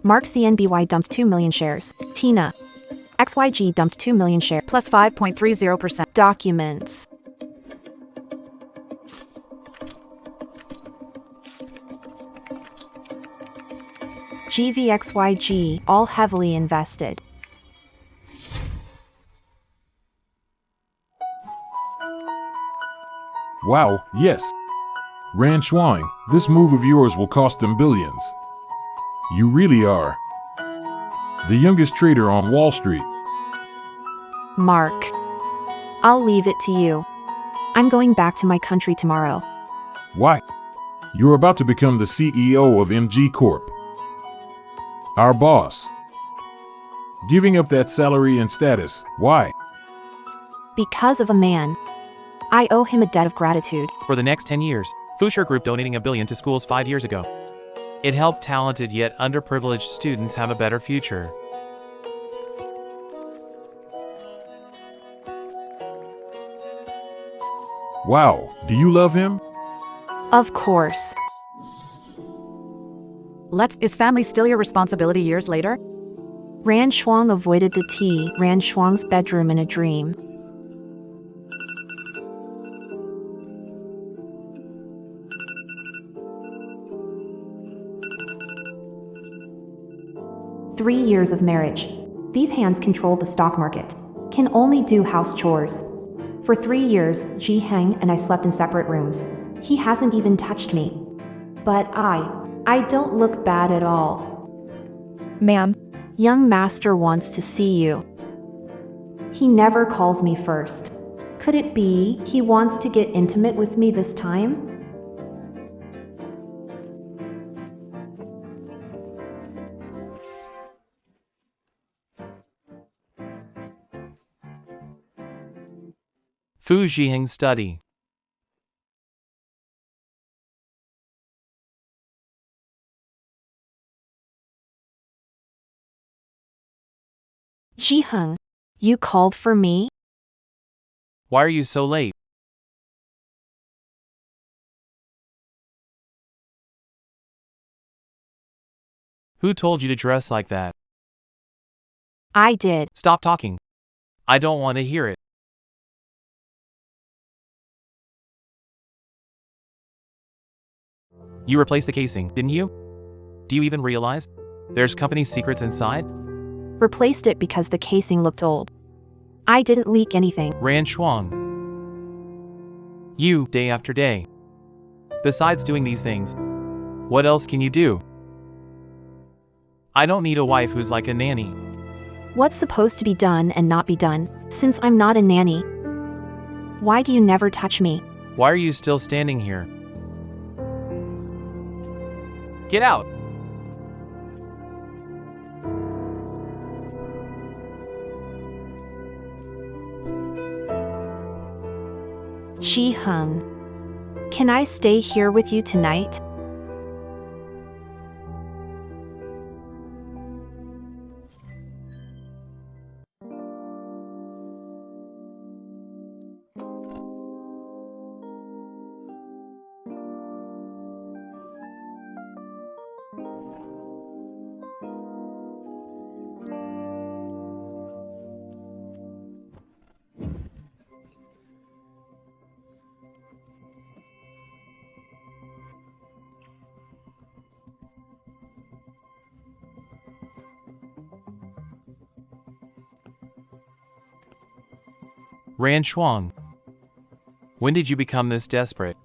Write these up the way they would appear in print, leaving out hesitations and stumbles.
Mark CNBY dumped 2 million shares. Tina. XYG dumped 2 million shares. Plus 5.30%. Documents. GVXYG, all heavily invested. Wow, yes. Ran Shuang, this move of yours will cost them billions. You really are the youngest trader on Wall Street. Mark. I'll leave it to you. I'm going back to my country tomorrow. Why? You're about to become the CEO of MG Corp. Our boss. Giving up that salary and status, why? Because of a man. I owe him a debt of gratitude. For the next 10 years, Fusher Group donating $1 billion to schools 5 years ago. It helped talented yet underprivileged students have a better future. Wow, do you love him? Of course. Is family still your responsibility years later? Ran Shuang avoided the tea. Ran Shuang's bedroom in a dream. "3 years of marriage. These hands control the stock market. Can only do house chores. For 3 years, Ji Heng and I slept in separate rooms. He hasn't even touched me. But I don't look bad at all." Ma'am. "Young master wants to see you. He never calls me first. Could it be he wants to get intimate with me this time?" Fu Zhiheng study. "Ji Heng, you called for me?" Why are you so late? Who told you to dress like that? "I did." Stop talking. I don't want to hear it. You replaced the casing, didn't you? Do you even realize? There's company secrets inside? "Replaced it because the casing looked old. I didn't leak anything." Ran Shuang. You, day after day. Besides doing these things, what else can you do? I don't need a wife who's like a nanny. What's supposed to be done and not be done, since I'm not a nanny? Why do you never touch me? Why are you still standing here? Get out! Ji Heng, can I stay here with you tonight? Ran Shuang. When did you become this desperate?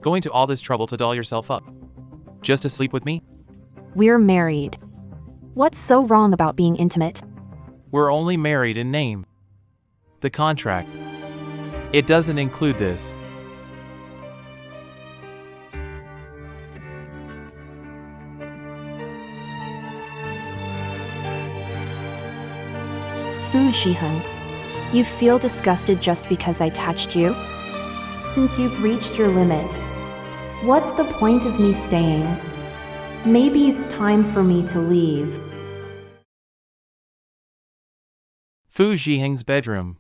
Going to all this trouble to doll yourself up? Just to sleep with me? We're married. What's so wrong about being intimate? We're only married in name. The contract. It doesn't include this. Fu Zhiheng, you feel disgusted just because I touched you? Since you've reached your limit, what's the point of me staying? Maybe it's time for me to leave. Fu Zhiheng's bedroom.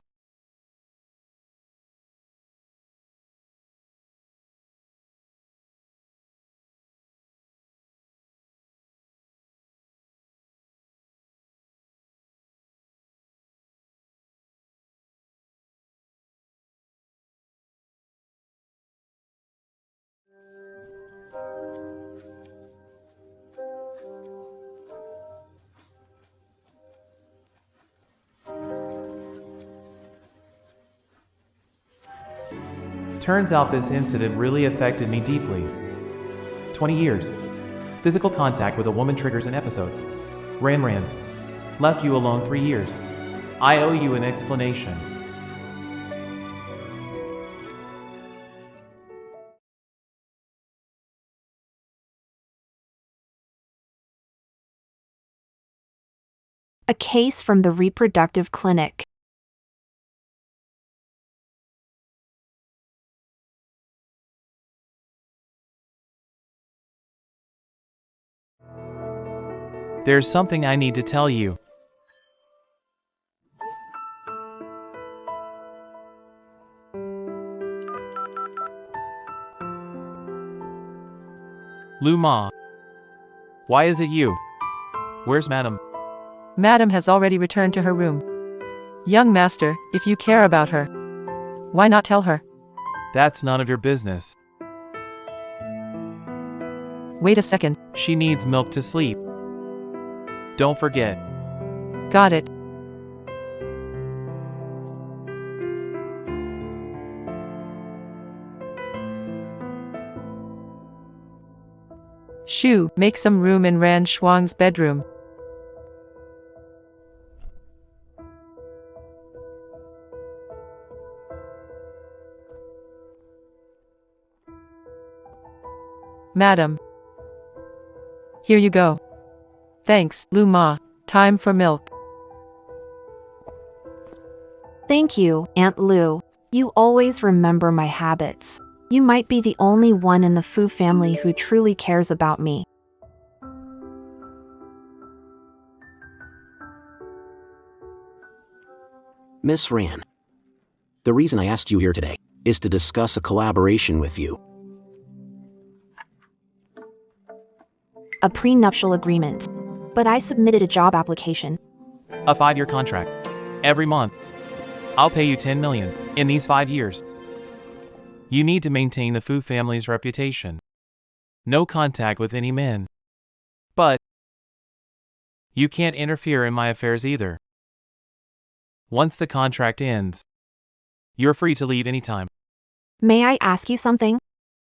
Turns out this incident really affected me deeply. 20 years. Physical contact with a woman triggers an episode. Ran. Left you alone 3 years. I owe you an explanation. A case from the reproductive clinic. There's something I need to tell you. Lu Ma. Why is it you? Where's Madam? Madam has already returned to her room. Young master, if you care about her, why not tell her? That's none of your business. Wait a second. She needs milk to sleep. Don't forget. Got it. Shu, make some room in Ran Shuang's bedroom. Madam. Here you go. Thanks, Lu Ma. Time for milk. Thank you, Aunt Lu. You always remember my habits. You might be the only one in the Fu family who truly cares about me. Miss Ran, the reason I asked you here today is to discuss a collaboration with you. A prenuptial agreement. But I submitted a job application. A 5-year contract. Every month. I'll pay you 10 million in these 5 years. You need to maintain the Fu family's reputation. No contact with any men. But you can't interfere in my affairs either. Once the contract ends, you're free to leave anytime. May I ask you something?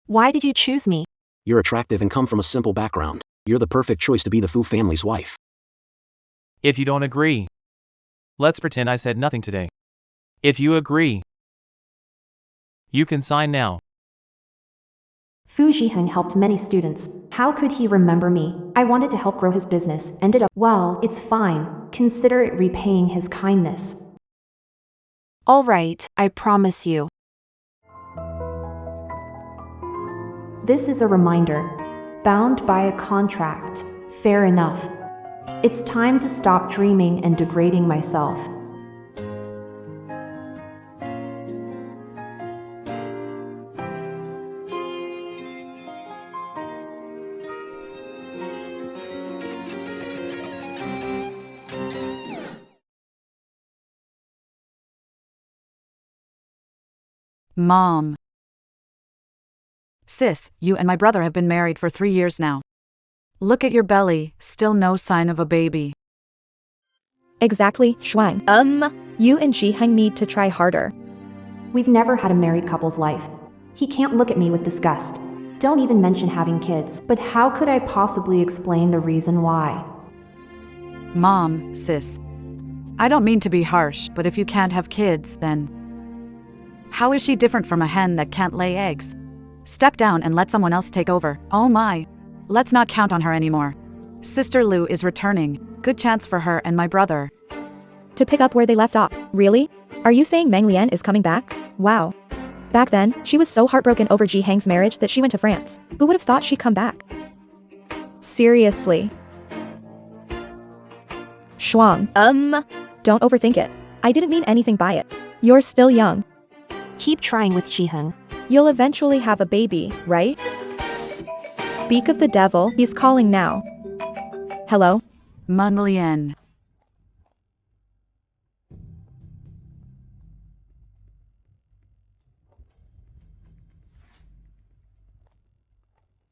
Why did you choose me? You're attractive and come from a simple background. You're the perfect choice to be the Fu family's wife. If you don't agree, let's pretend I said nothing today. If you agree, you can sign now. Fu Zhiheng helped many students. How could he remember me? I wanted to help grow his business. Ended up, well, it's fine. Consider it repaying his kindness. All right, I promise you. This is a reminder. Bound by a contract. Fair enough. It's time to stop dreaming and degrading myself. Mom. Sis, you and my brother have been married for 3 years now. Look at your belly, still no sign of a baby. Exactly, Shuang. You and Zhiheng need to try harder. We've never had a married couple's life. He can't look at me with disgust. Don't even mention having kids. But how could I possibly explain the reason why? Mom, sis. I don't mean to be harsh, but if you can't have kids, then how is she different from a hen that can't lay eggs? Step down and let someone else take over. Oh my. Let's not count on her anymore. Sister Lu is returning. Good chance for her and my brother. To pick up where they left off. Really? Are you saying Meng Lian is coming back? Wow. Back then, she was so heartbroken over Zhiheng's marriage that she went to France. Who would have thought she'd come back? Seriously. Shuang. Don't overthink it. I didn't mean anything by it. You're still young. Keep trying with Zhiheng. You'll eventually have a baby, right? Speak of the devil, he's calling now. Hello? Meng Lian.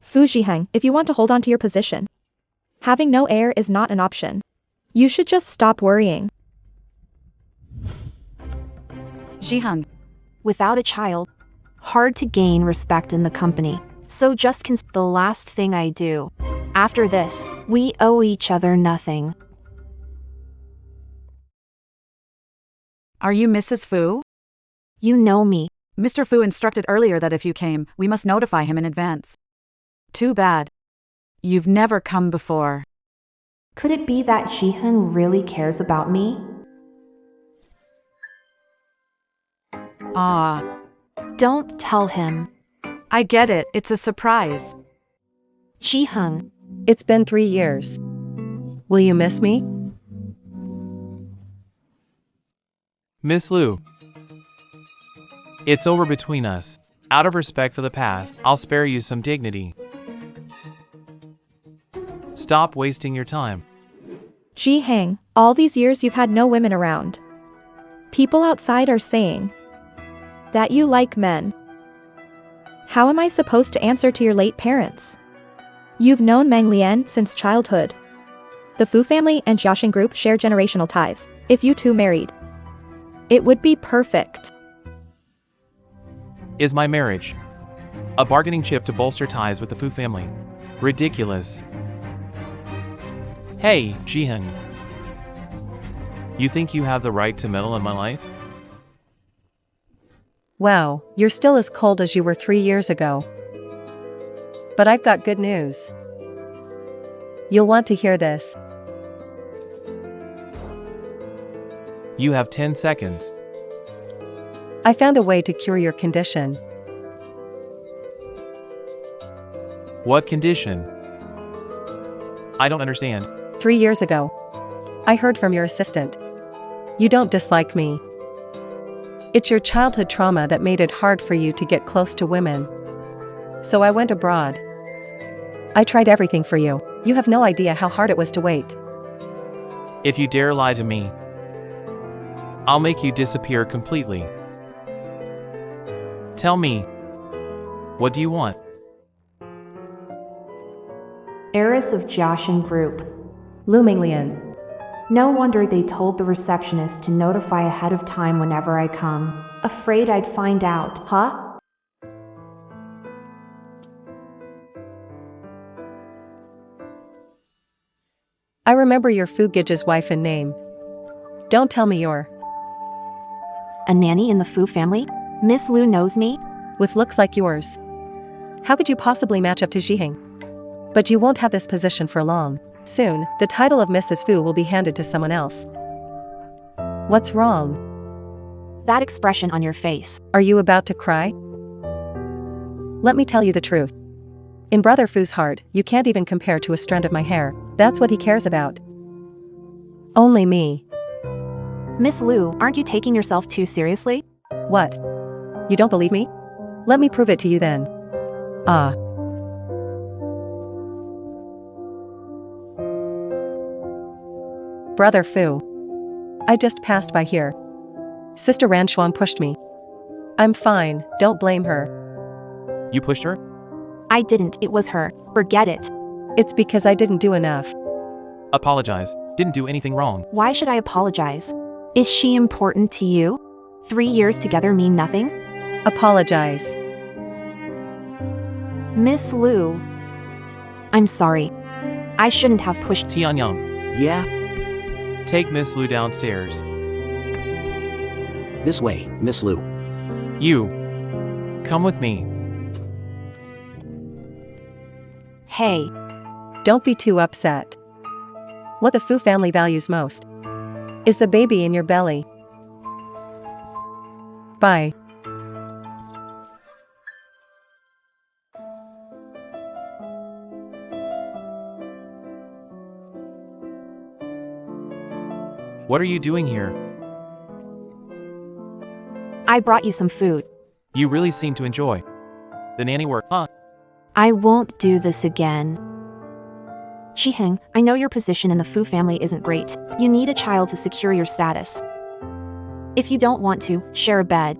Fu Zhiheng, if you want to hold on to your position, having no heir is not an option. You should just stop worrying. Zhiheng. Without a child, Hard to gain respect in the company. So just consider the last thing I do. After this, we owe each other nothing. Are you Mrs. Fu? You know me. Mr. Fu instructed earlier that if you came, we must notify him in advance. Too bad. You've never come before. Could it be that Ji-Hung really cares about me? Ah, Don't tell him. I get it, it's a surprise. Ji-Hung, It's been 3 years. Will you miss me? Miss Liu. It's over between us. Out of respect for the past, I'll spare you some dignity. Stop wasting your time. Ji-Hang, all these years you've had no women around. People outside are saying that you like men. How am I supposed to answer to your late parents? You've known Meng Lian since childhood. The Fu family and Jiaxing group share generational ties. If you two married, it would be perfect. Is my marriage a bargaining chip to bolster ties with the Fu family? Ridiculous. Hey, Ji-Hung. You think you have the right to meddle in my life? Wow, you're still as cold as you were 3 years ago. But I've got good news. You'll want to hear this. You have 10 seconds. I found a way to cure your condition. What condition? I don't understand. 3 years ago, I heard from your assistant. You don't dislike me. It's your childhood trauma that made it hard for you to get close to women. So I went abroad. I tried everything for you. You have no idea how hard it was to wait. If you dare lie to me, I'll make you disappear completely. Tell me, what do you want? heiress of Jiaxing Group. Lu Minglian. No wonder they told the receptionist to notify ahead of time whenever I come. Afraid I'd find out, huh? I remember your Fugige's wife and name. Don't tell me you're A nanny in the Fu family? Miss Liu knows me? with looks like yours. How could you possibly match up to Jiheng? But you won't have this position for long. Soon, the title of Mrs. Fu will be handed to someone else. What's wrong? That expression on your face. Are you about to cry? Let me tell you the truth. In Brother Fu's heart, you can't even compare to a strand of my hair. That's what he cares about. Only me. Miss Liu, aren't you taking yourself too seriously? What? You don't believe me? Let me prove it to you then. Ah. Brother Fu. I just passed by here. Sister Ranchuan pushed me. I'm fine, don't blame her. You pushed her? I didn't, it was her. Forget it. It's because I didn't do enough. Apologize. Didn't do anything wrong. Why should I apologize? Is she important to you? 3 years together mean nothing? Apologize. Miss Liu. I'm sorry. I shouldn't have pushed. Tianyang, Yeah? take Miss Liu downstairs. This way, Miss Liu. You. Come with me. Hey, Don't be too upset. What the Fu family values most is the baby in your belly. Bye. What are you doing here? I brought you some food. You really seem to enjoy the nanny work, huh? I won't do this again. Jiheng, I know your position in the Fu family isn't great. You need a child to secure your status. If you don't want to share a bed,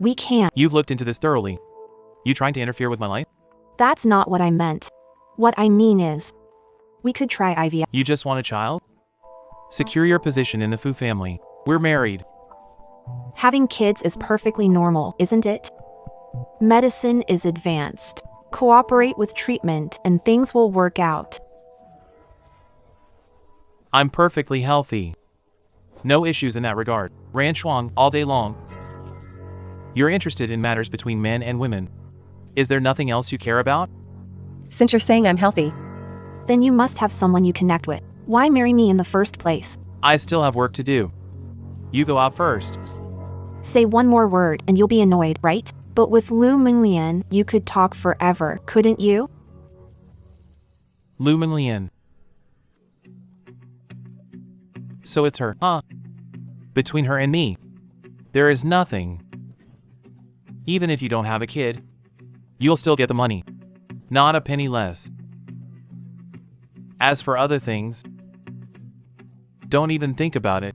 we can't. You've looked into this thoroughly. You trying to interfere with my life? That's not what I meant. What I mean is, we could try IVF. You just want a child? Secure your position in the Fu family. We're married. Having kids is perfectly normal, isn't it? Medicine is advanced. Cooperate with treatment and things will work out. I'm perfectly healthy. No issues in that regard. Ran Shuang all day long. You're interested in matters between men and women. Is there nothing else you care about? Since you're saying I'm healthy, Then you must have someone you connect with. Why marry me in the first place? I still have work to do. You go out first. Say one more word and you'll be annoyed, right? But with Lu Minglian, you could talk forever, couldn't you? Lu Minglian. So it's her, huh? Between her and me, there is nothing. Even if you don't have a kid, you'll still get the money. Not a penny less. As for other things, don't even think about it.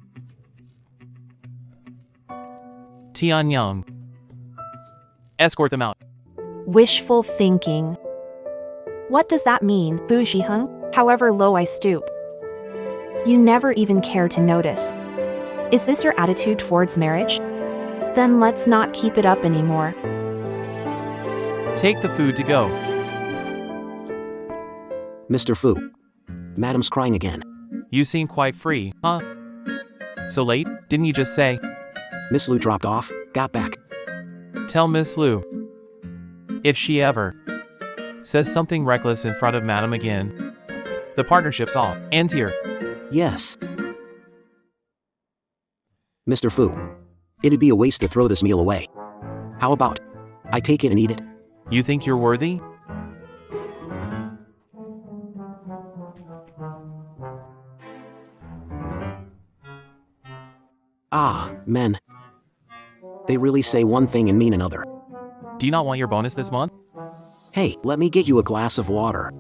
Tianyang. Escort them out. Wishful thinking. What does that mean, Bu Zhiheng? However low I stoop. You never even care to notice. Is this your attitude towards marriage? Then let's not keep it up anymore. Take the food to go. Mr. Fu. Madam's crying again. You seem quite free, huh? So late, didn't you just say? Miss Lu dropped off, got back. Tell Miss Lu. If she ever says something reckless in front of Madam again, the partnership's off. End here. Yes. Mr. Fu. It'd be a waste to throw this meal away. How about I take it and eat it? You think you're worthy? Ah, men. They really say one thing and mean another. Do you not want your bonus this month? Hey, let me get you a glass of water.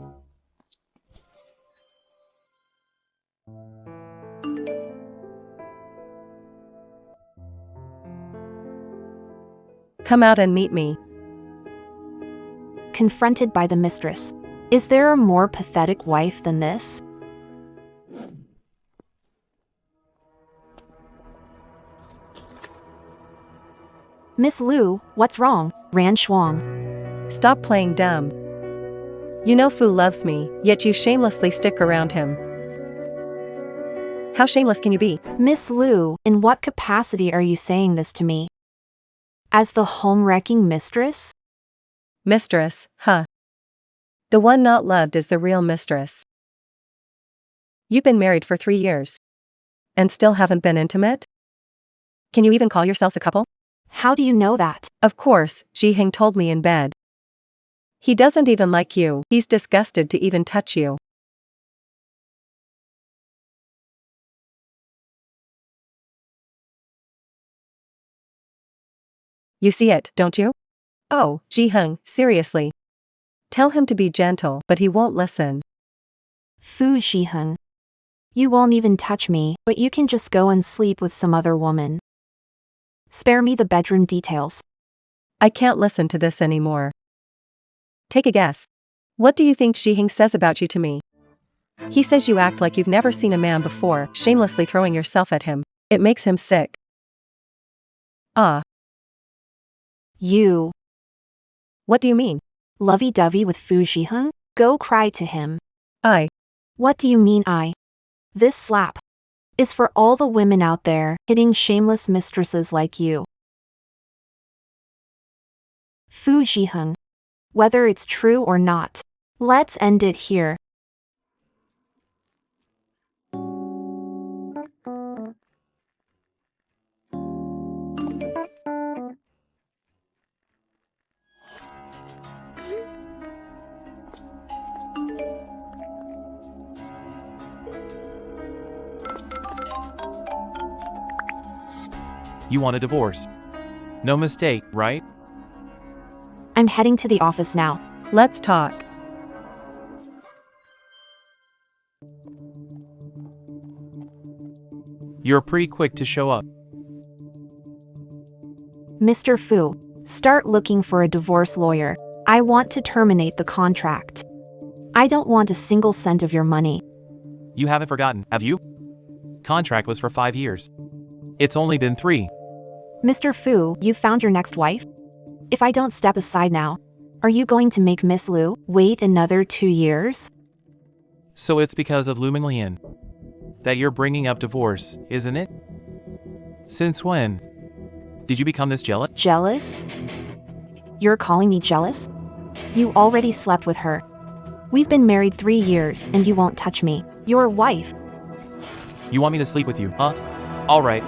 come out and meet me. Confronted by the mistress. Is there a more pathetic wife than this? Miss Lu, what's wrong? Ran Shuang. Stop playing dumb. You know Fu loves me, yet you shamelessly stick around him. How shameless can you be? Miss Lu, in what capacity are you saying this to me? As the home-wrecking mistress? Mistress, huh? The one not loved is the real mistress. You've been married for 3 years. And still haven't been intimate? Can you even call yourselves a couple? How do you know that? Of course, Jiheng told me in bed. He doesn't even like you, he's disgusted to even touch you. You see it, don't you? Oh, Jiheng, seriously. Tell him to be gentle, but he won't listen. Fu Zhiheng. You won't even touch me, but you can just go and sleep with some other woman. Spare me the bedroom details. I can't listen to this anymore. Take a guess. What do you think Jiheng says about you to me? He says you act like you've never seen a man before, shamelessly throwing yourself at him. It makes him sick. Ah. You. What do you mean? Lovey-dovey with Fu Zhiheng? Go cry to him. What do you mean I? This slap is for all the women out there hitting shameless mistresses like you. Fu Zhiheng. Whether it's true or not, let's end it here. You want a divorce. No mistake, right? I'm heading to the office now. Let's talk. You're pretty quick to show up. Mr. Fu, start looking for a divorce lawyer. I want to terminate the contract. I don't want a single cent of your money. You haven't forgotten, have you? Contract was for 5 years. It's only been 3. Mr. Fu, you found your next wife? If I don't step aside now, are you going to make Miss Lu wait another 2 years? So it's because of Lu Minglian that you're bringing up divorce, isn't it? Since when did you become this jealous? Jealous? You're calling me jealous? You already slept with her. We've been married 3 years and you won't touch me. Your wife. You want me to sleep with you, huh? Alright.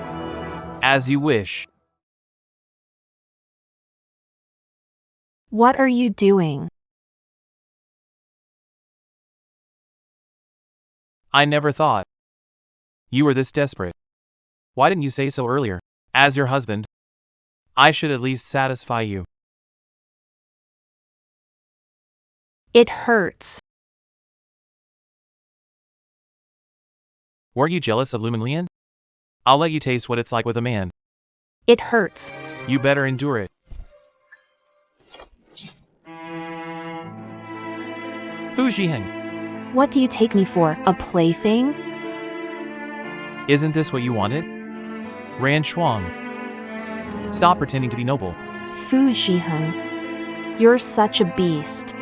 As you wish. What are you doing? I never thought you were this desperate. Why didn't you say so earlier? As your husband, I should at least satisfy you. It hurts. Weren't you jealous of Lu Minglian? I'll let you taste what it's like with a man. It hurts. You better endure it. Fu Zhiheng, What do you take me for, a plaything? isn't this what you wanted? Ran Shuang. Stop pretending to be noble. Fu Zhiheng. You're such a beast.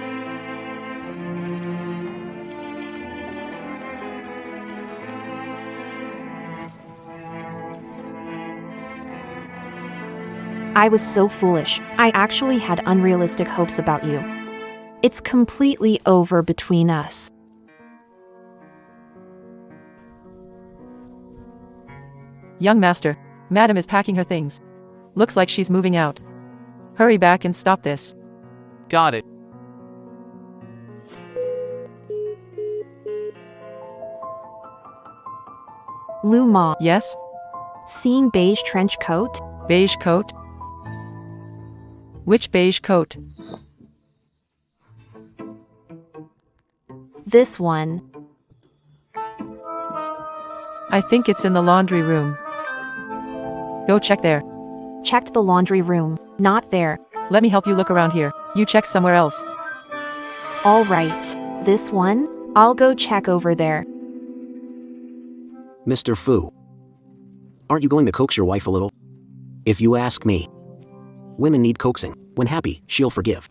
I was so foolish. I actually had unrealistic hopes about you. It's completely over between us. Young master, madam is packing her things. Looks like she's moving out. Hurry back and stop this. Got it. Lu Ma, Yes? seen beige trench coat? Beige coat? Which beige coat? This one. I think it's in the laundry room. Go check there. Checked the laundry room. Not there. Let me help you look around here. You check somewhere else. All right. This one? I'll go check over there. Mr. Fu. Aren't you going to coax your wife a little? If you ask me. Women need coaxing. When happy, she'll forgive.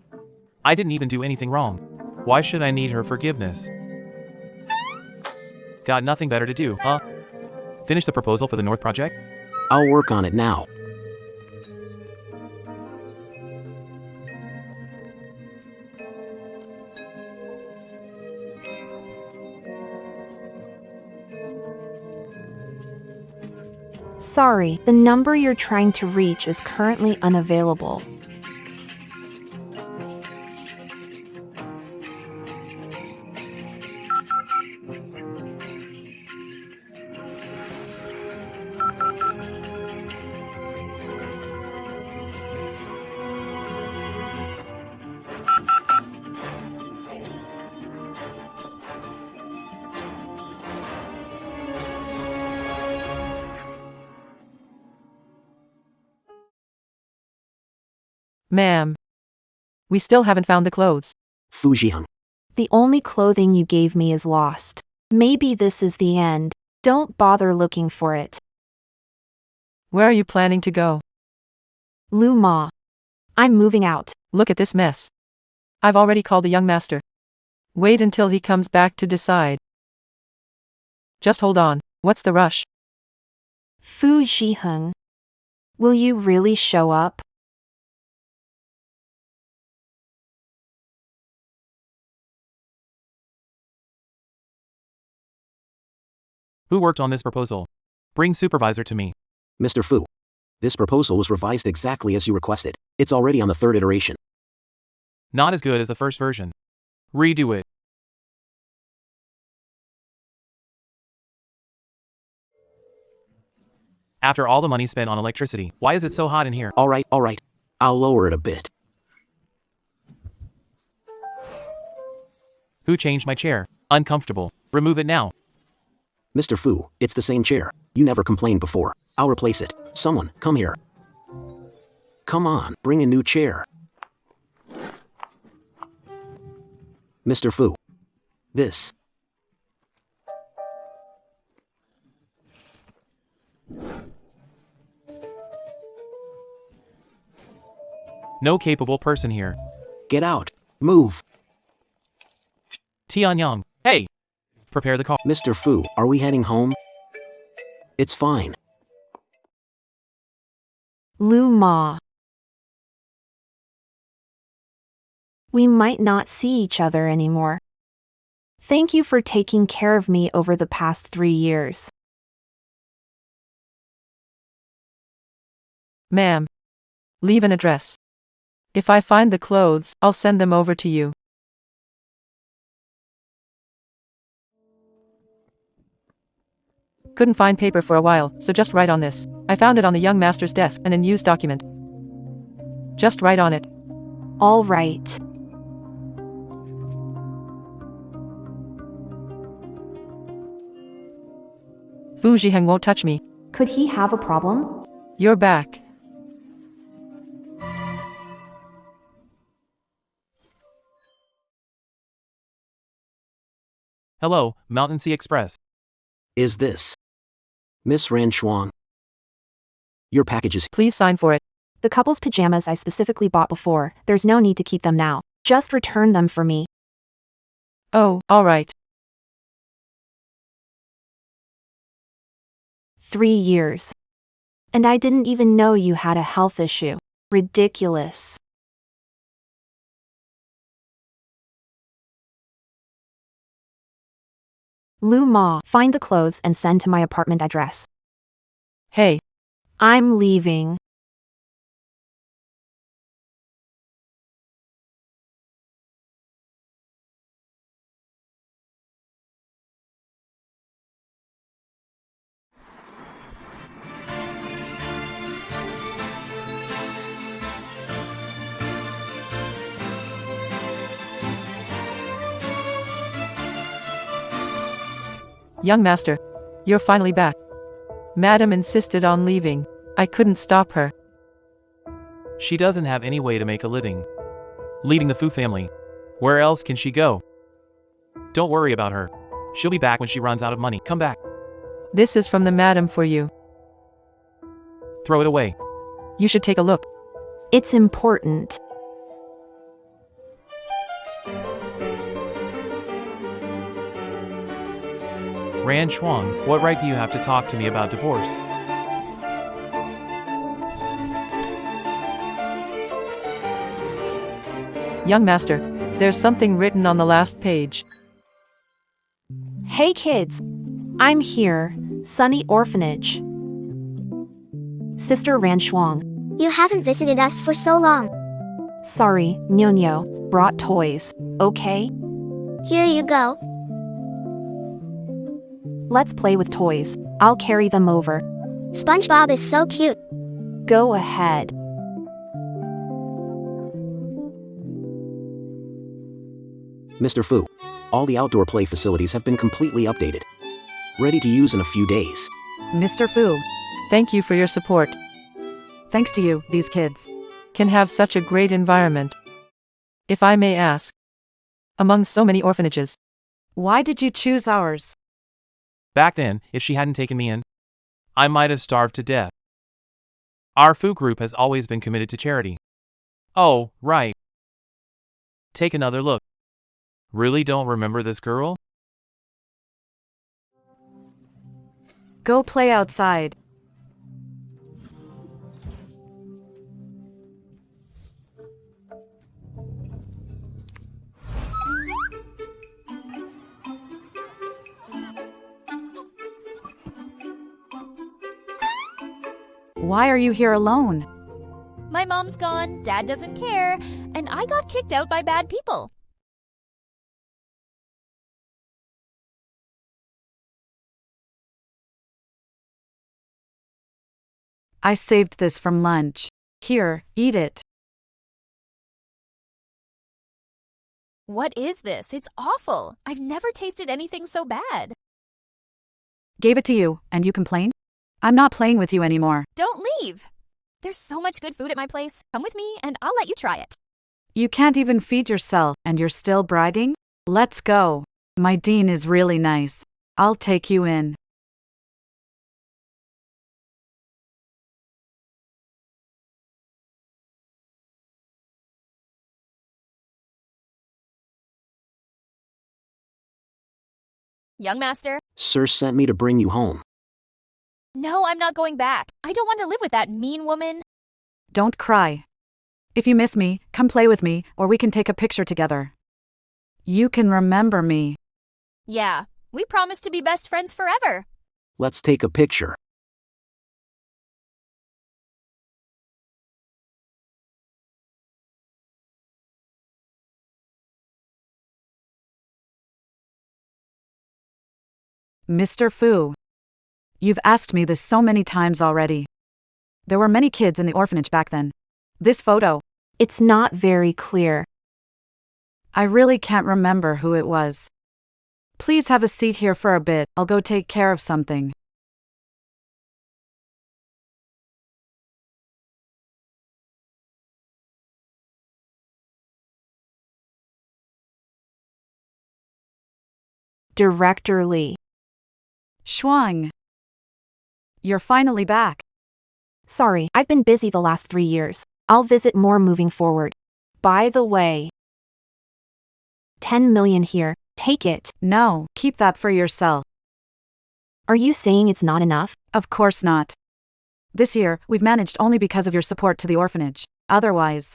I didn't even do anything wrong. Why should I need her forgiveness? Got nothing better to do, huh? Finish the proposal for the North Project? I'll work on it now. Sorry, the number you're trying to reach is currently unavailable. Ma'am. We still haven't found the clothes. Fu Zhiheng. The only clothing you gave me is lost. Maybe this is the end. Don't bother looking for it. Where are you planning to go? Lu Ma. I'm moving out. Look at this mess. I've already called the young master. Wait until he comes back to decide. Just hold on. What's the rush? Fu Zhiheng. Will you really show up? Who worked on this proposal? Bring supervisor to me. Mr. Fu. This proposal was revised exactly as you requested. It's already on the 3rd iteration. Not as good as the first version. Redo it. After all the money spent on electricity, why is it so hot in here? Alright. I'll lower it a bit. Who changed my chair? Uncomfortable. Remove it now. Mr. Fu, it's the same chair. You never complained before. I'll replace it. Someone, come here. Come on, bring a new chair. Mr. Fu. This. No capable person here. Get out. Move. Tianyang, hey! Prepare the car. Mr. Fu, are we heading home? It's fine. Lu Ma. We might not see each other anymore. Thank you for taking care of me over the past 3 years. Ma'am. Leave an address. If I find the clothes, I'll send them over to you. Couldn't find paper for a while, so just write on this. I found it on the young master's desk and in used document. Just write on it. All right. Fu Zhiheng won't touch me. Could he have a problem? You're back. Hello, Mountain Sea Express. Is this Miss Ran Shuang? Your package is. Please sign for it. The couple's pajamas I specifically bought before, there's no need to keep them now. Just return them for me. Oh, all right. 3 years. And I didn't even know you had a health issue. Ridiculous. Lu Ma, find the clothes and send to my apartment address. Hey. I'm leaving. Young master. You're finally back. Madam insisted on leaving. I couldn't stop her. She doesn't have any way to make a living. Leading the Fu family. Where else can she go? Don't worry about her. She'll be back when she runs out of money. Come back. This is from the madam for you. Throw it away. You should take a look. It's important. Ran Shuang, what right do you have to talk to me about divorce? Young master, there's something written on the last page. Hey kids. I'm here, Sunny Orphanage. Sister Ran Shuang. You haven't visited us for so long. Sorry, Nyo brought toys, okay? Here you go. Let's play with toys. I'll carry them over. SpongeBob is so cute. Go ahead. Mr. Fu, all the outdoor play facilities have been completely updated. Ready to use in a few days. Mr. Fu, Thank you for your support. thanks to you, these kids Can have such a great environment. If I may ask. Among so many orphanages. Why did you choose ours? Back then, if she hadn't taken me in, I might have starved to death. Our Fu group has always been committed to charity. Oh, right. Take another look. Really don't remember this girl? Go play outside. Why are you here alone? My mom's gone, dad doesn't care, and I got kicked out by bad people. I saved this from lunch. Here, eat it. What is this? It's awful. I've never tasted anything so bad. Gave it to you, and you complain? I'm not playing with you anymore. Don't leave. There's so much good food at my place. Come with me, and I'll let you try it. You can't even feed yourself, and you're still bragging? Let's go. My dean is really nice. I'll take you in. Young master? Sir sent me to bring you home. No, I'm not going back. I don't want to live with that mean woman. Don't cry. If you miss me, come play with me, or we can take a picture together. You can remember me. Yeah, we promised to be best friends forever. Let's take a picture. Mr. Fu. You've asked me this so many times already. There were many kids in the orphanage back then. This photo, It's not very clear. I really can't remember who it was. Please have a seat here for a bit, I'll go take care of something. Director Lee. Shuang. You're finally back. Sorry, I've been busy the last 3 years. I'll visit more moving forward. By the way, 10 million here. Take it. No, keep that for yourself. Are you saying it's not enough? Of course not. This year, we've managed only because of your support to the orphanage. Otherwise,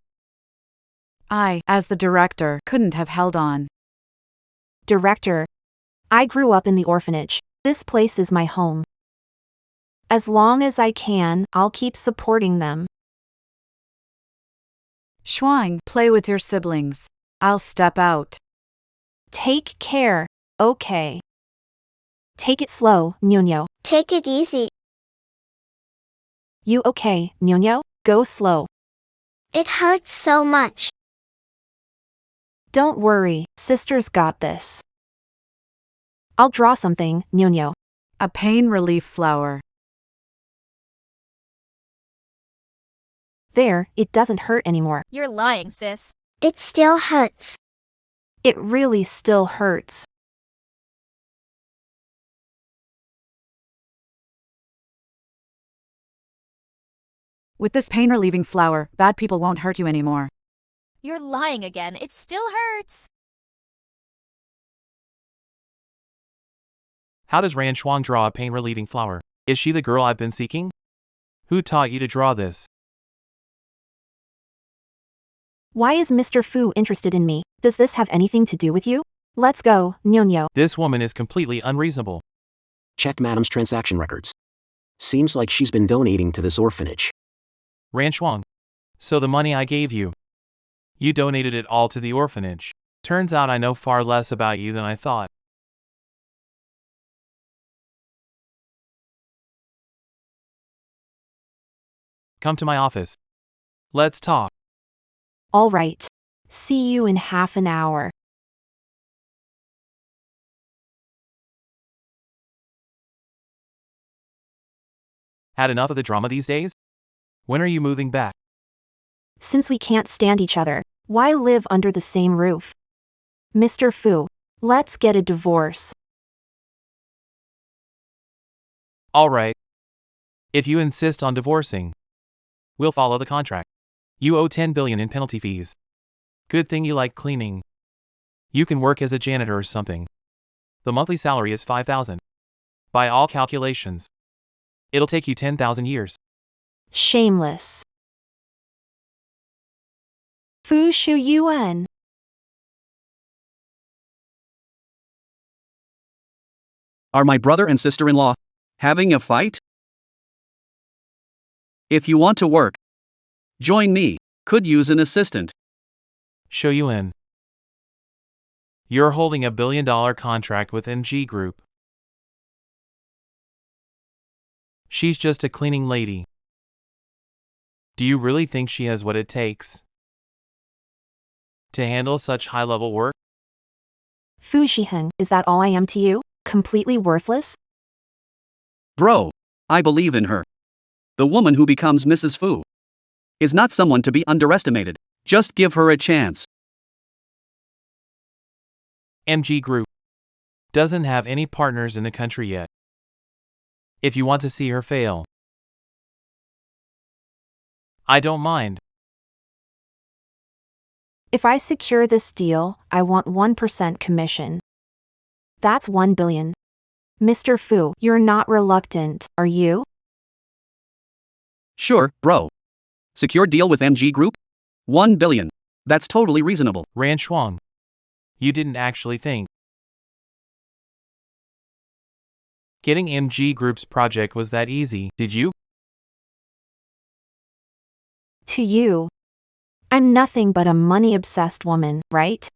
I, as the director, couldn't have held on. Director, I grew up in the orphanage. This place is my home. As long as I can, I'll keep supporting them. Shuang, play with your siblings. I'll step out. Take care, okay? Take it slow, Nuno. Take it easy. You okay, Nuno? Go slow. It hurts so much. Don't worry, sisters got this. I'll draw something, Nuno. A pain relief flower. There, it doesn't hurt anymore. You're lying, sis. It still hurts. It really still hurts. With this pain-relieving flower, bad people won't hurt you anymore. You're lying again. It still hurts. How does Ran Shuang draw a pain-relieving flower? Is she the girl I've been seeking? Who taught you to draw this? Why is Mr. Fu interested in me? Does this have anything to do with you? Let's go, Nuno. This woman is completely unreasonable. Check Madam's transaction records. Seems like she's been donating to this orphanage. Ran Shuang. So the money I gave you, you donated it all to the orphanage. Turns out I know far less about you than I thought. Come to my office. Let's talk. All right. See you in half an hour. Had enough of the drama these days? When are you moving back? Since we can't stand each other, why live under the same roof? Mr. Fu, let's get a divorce. All right. If you insist on divorcing, we'll follow the contract. You owe 10 billion in penalty fees. Good thing you like cleaning. You can work as a janitor or something. The monthly salary is 5,000. By all calculations, it'll take you 10,000 years. Shameless. Fu Shu Yuan. Are my brother and sister-in-law having a fight? If you want to work, join me. Could use an assistant. Show you in. You're holding a $1 billion contract with NG Group. She's just a cleaning lady. Do you really think she has what it takes to handle such high-level work? Fu Shiheng, is that all I am to you? Completely worthless? Bro, I believe in her. The woman who becomes Mrs. Fu is not someone to be underestimated. Just give her a chance. MG Group doesn't have any partners in the country yet. If you want to see her fail, I don't mind. If I secure this deal, I want 1% commission. That's 1 billion. Mr. Fu, you're not reluctant, are you? Sure, bro. Secure deal with MG Group? 1 billion. That's totally reasonable. Ran Shuang. You didn't actually think. Getting MG Group's project was that easy, did you? To you. I'm nothing but a money-obsessed woman, right?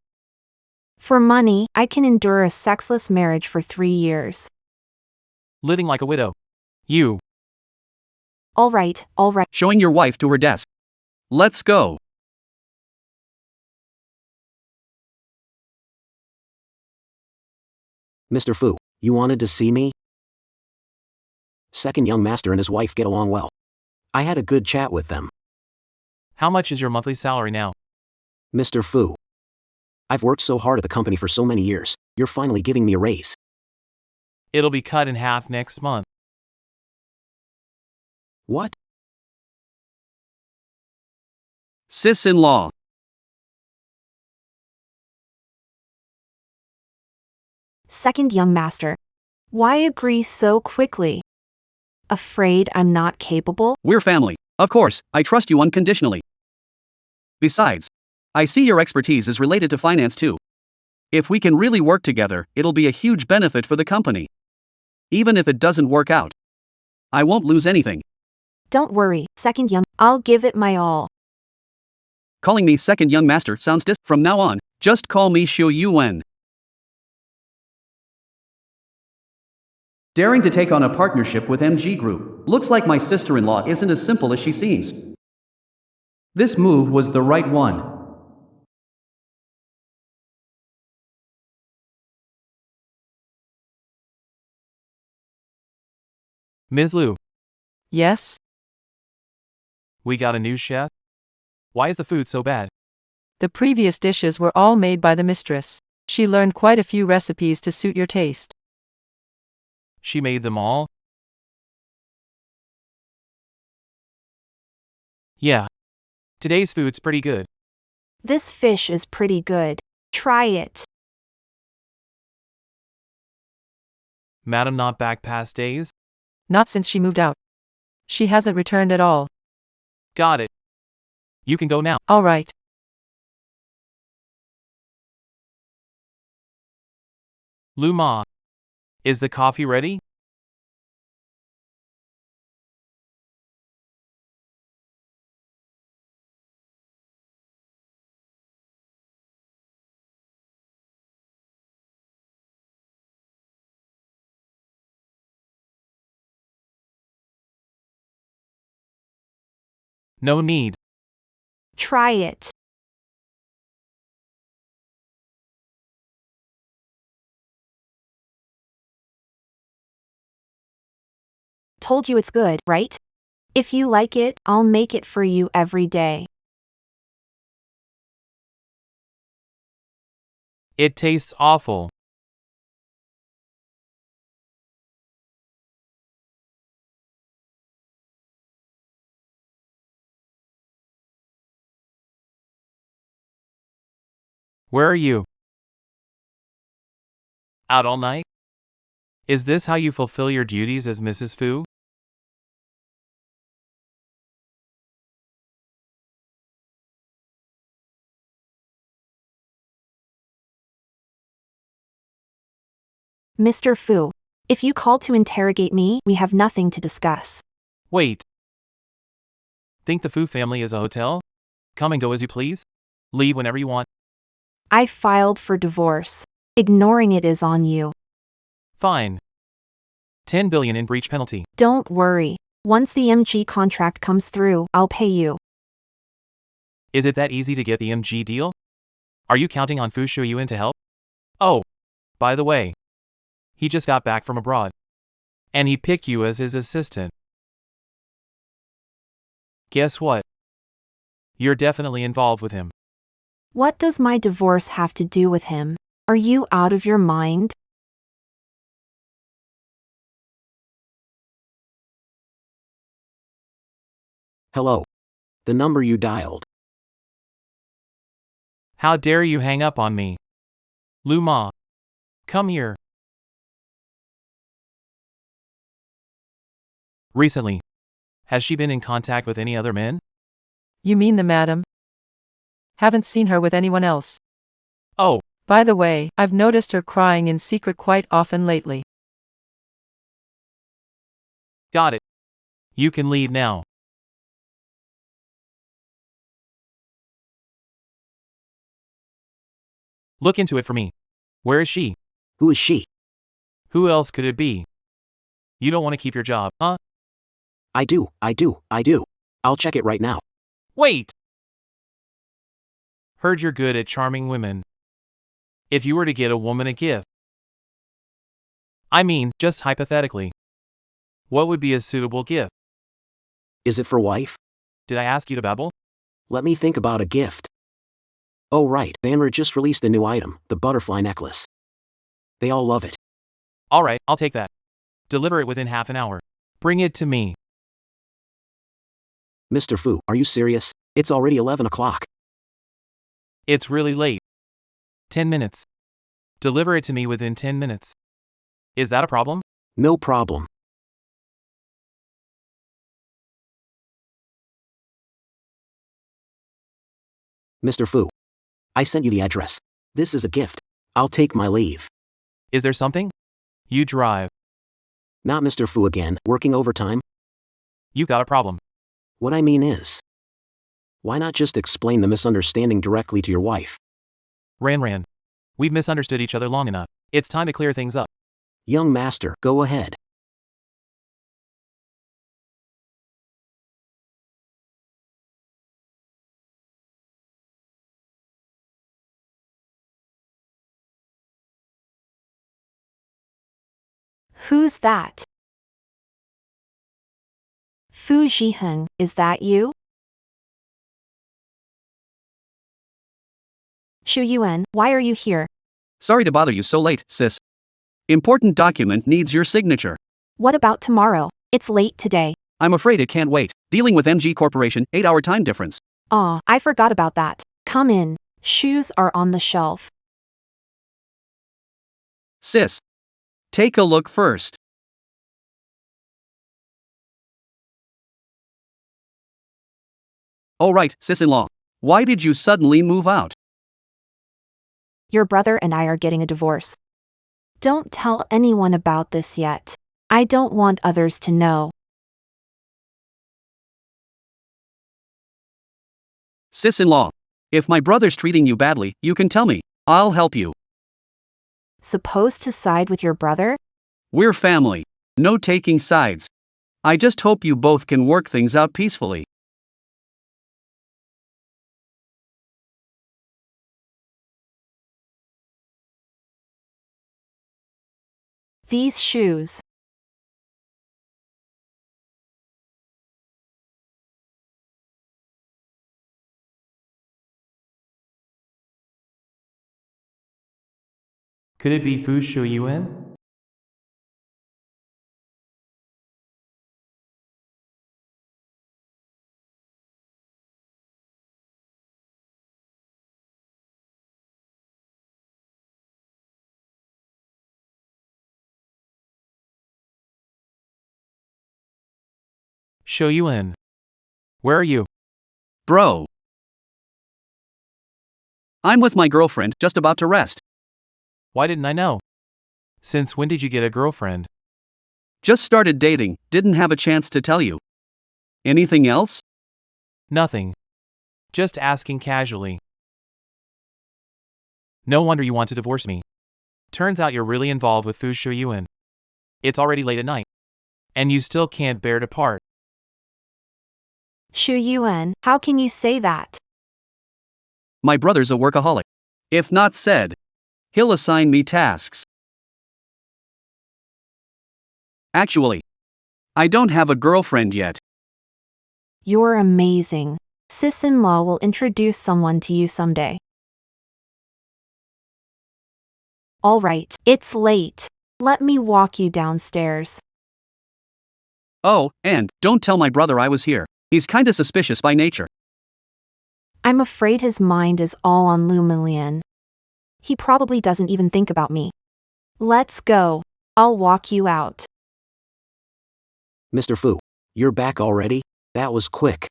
For money, I can endure a sexless marriage for 3 years. Living like a widow. You. All right. Showing your wife to her desk. Let's go. Mr. Fu, you wanted to see me? Second young master and his wife get along well. I had a good chat with them. How much is your monthly salary now? Mr. Fu, I've worked so hard at the company for so many years, you're finally giving me a raise. It'll be cut in half next month. What? Sis-in-law. Second young master. Why agree so quickly? Afraid I'm not capable? We're family. Of course, I trust you unconditionally. Besides, I see your expertise is related to finance too. If we can really work together, it'll be a huge benefit for the company. Even if it doesn't work out, I won't lose anything. Don't worry, second young, I'll give it my all. Calling me second young master sounds from now on, just call me Xiu Yuan. Daring to take on a partnership with MG Group. Looks like my sister-in-law isn't as simple as she seems. This move was the right one. Ms. Liu, Yes? we got a new chef? Why is the food so bad? The previous dishes were all made by the mistress. She learned quite a few recipes to suit your taste. She made them all? Yeah. Today's food's pretty good. This fish is pretty good. Try it. Madam not back past days? Not since she moved out. She hasn't returned at all. Got it. You can go now. All right. Lu Ma. Is the coffee ready? No need. Try it. Told you it's good, right? If you like it, I'll make it for you every day. It tastes awful. Where are you? Out all night? Is this how you fulfill your duties as Mrs. Fu? Mr. Fu, if you call to interrogate me, we have nothing to discuss. Wait. Think the Fu family is a hotel? Come and go as you please? Leave whenever you want? I filed for divorce. Ignoring it is on you. Fine. 10 billion in breach penalty. Don't worry. Once the MG contract comes through, I'll pay you. Is it that easy to get the MG deal? Are you counting on Fu Shuiyuan to help? Oh, by the way, he just got back from abroad. And he picked you as his assistant. Guess what? You're definitely involved with him. What does my divorce have to do with him? Are you out of your mind? Hello. The number you dialed. How dare you hang up on me? Lu Ma, come here. Recently. Has she been in contact with any other men? You mean the madam? Haven't seen her with anyone else. Oh, By the way, I've noticed her crying in secret quite often lately. got it. You can leave now. Look into it for me. Where is she? Who is she? Who else could it be? You don't want to keep your job, huh? I do. I'll check it right now. Wait! Heard you're good at charming women. If you were to get a woman a gift. I mean, just hypothetically. What would be a suitable gift? Is it for wife? Did I ask you to babble? Let me think about a gift. Oh right, Banner just released a new item, the butterfly necklace. They all love it. Alright, I'll take that. Deliver it within half an hour. Bring it to me. Mr. Fu, are you serious? It's already 11 o'clock. It's really late. 10 minutes. Deliver it to me within 10 minutes. Is that a problem? No problem. Mr. Fu. I sent you the address. This is a gift. I'll take my leave. Is there something? You drive. Not Mr. Fu again, working overtime? You've got a problem. What I mean is, why not just explain the misunderstanding directly to your wife? Ran. We've misunderstood each other long enough. It's time to clear things up. Young master, go ahead. Who's that? Fu Zhiheng, is that you? Xu Yuan, why are you here? Sorry to bother you so late, sis. Important document needs your signature. What about tomorrow? It's late today. I'm afraid it can't wait. Dealing with MG Corporation, 8-hour time difference. Aw, I forgot about that. Come in. Shoes are on the shelf. Sis. Take a look first. Oh right, sis-in-law. Why did you suddenly move out? Your brother and I are getting a divorce. Don't tell anyone about this yet. I don't want others to know. Sis-in-law. If my brother's treating you badly, you can tell me. I'll help you. Supposed to side with your brother? We're family. No taking sides. I just hope you both can work things out peacefully. These shoes. Could it be Fu Shu Yuan? Shu Yuan. Where are you? Bro. I'm with my girlfriend, just about to rest. Why didn't I know? Since when did you get a girlfriend? Just started dating, didn't have a chance to tell you. Anything else? Nothing. Just asking casually. No wonder you want to divorce me. Turns out you're really involved with Fu Shu Yuan. It's already late at night. And you still can't bear to part. Xu Yuan, how can you say that? My brother's a workaholic. If not said, he'll assign me tasks. Actually, I don't have a girlfriend yet. You're amazing. Sis-in-law will introduce someone to you someday. Alright, it's late. Let me walk you downstairs. Oh, and don't tell my brother I was here. He's kinda suspicious by nature. I'm afraid his mind is all on Lumilian. He probably doesn't even think about me. Let's go. I'll walk you out. Mr. Fu, You're back already? That was quick.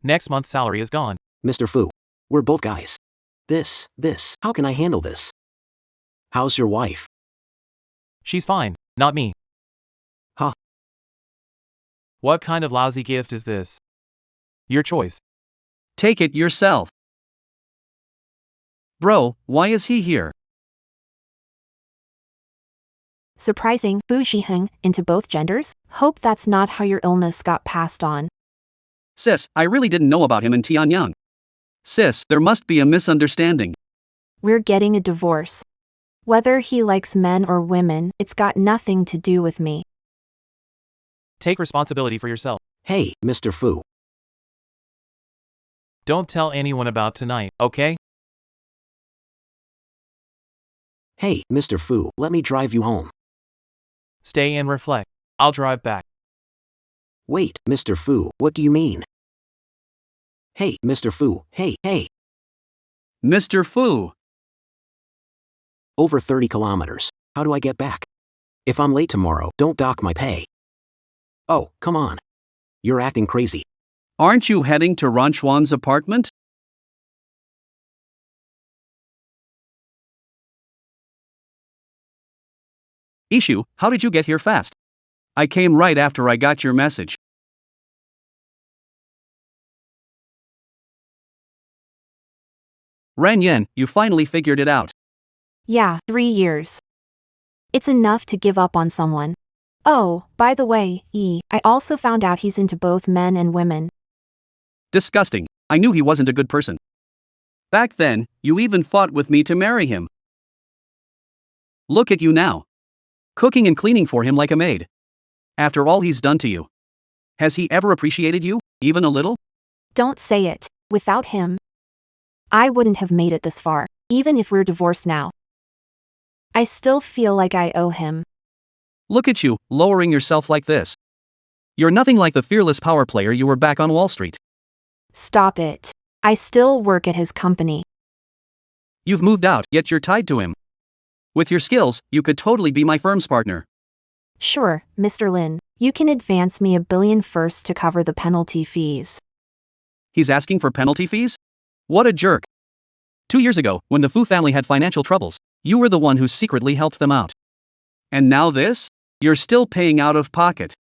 Next month's salary is gone. Mr. Fu. We're both guys. How can I handle this? How's your wife? She's fine, not me. Huh? What kind of lousy gift is this? Your choice. Take it yourself. Bro, why is he here? Surprising, Fu Zhiheng, into both genders? Hope that's not how your illness got passed on. Sis, I really didn't know about him in Tianyang. Sis, there must be a misunderstanding. We're getting a divorce. Whether he likes men or women, it's got nothing to do with me. Take responsibility for yourself. Hey, Mr. Fu. Don't tell anyone about tonight, okay? Hey, Mr. Fu, let me drive you home. Stay and reflect. I'll drive back. Wait, Mr. Fu, what do you mean? Hey, Mr. Fu, hey. Mr. Fu. Over 30 kilometers. How do I get back? If I'm late tomorrow, don't dock my pay. Oh, come on. You're acting crazy. Aren't you heading to Ranchuan's apartment? Ishu, how did you get here fast? I came right after I got your message. Ren Yen, you finally figured it out. Yeah, 3 years. It's enough to give up on someone. Oh, by the way, I also found out he's into both men and women. Disgusting. I knew he wasn't a good person. Back then, you even fought with me to marry him. Look at you now. Cooking and cleaning for him like a maid. After all he's done to you. Has he ever appreciated you, even a little? Don't say it. Without him, I wouldn't have made it this far, even if we're divorced now. I still feel like I owe him. Look at you, lowering yourself like this. You're nothing like the fearless power player you were back on Wall Street. Stop it. I still work at his company. You've moved out, yet you're tied to him. With your skills, you could totally be my firm's partner. Sure, Mr. Lin, you can advance me $1 billion first to cover the penalty fees. He's asking for penalty fees? What a jerk. 2 years ago, when the Fu family had financial troubles, you were the one who secretly helped them out. And now this? You're still paying out of pocket.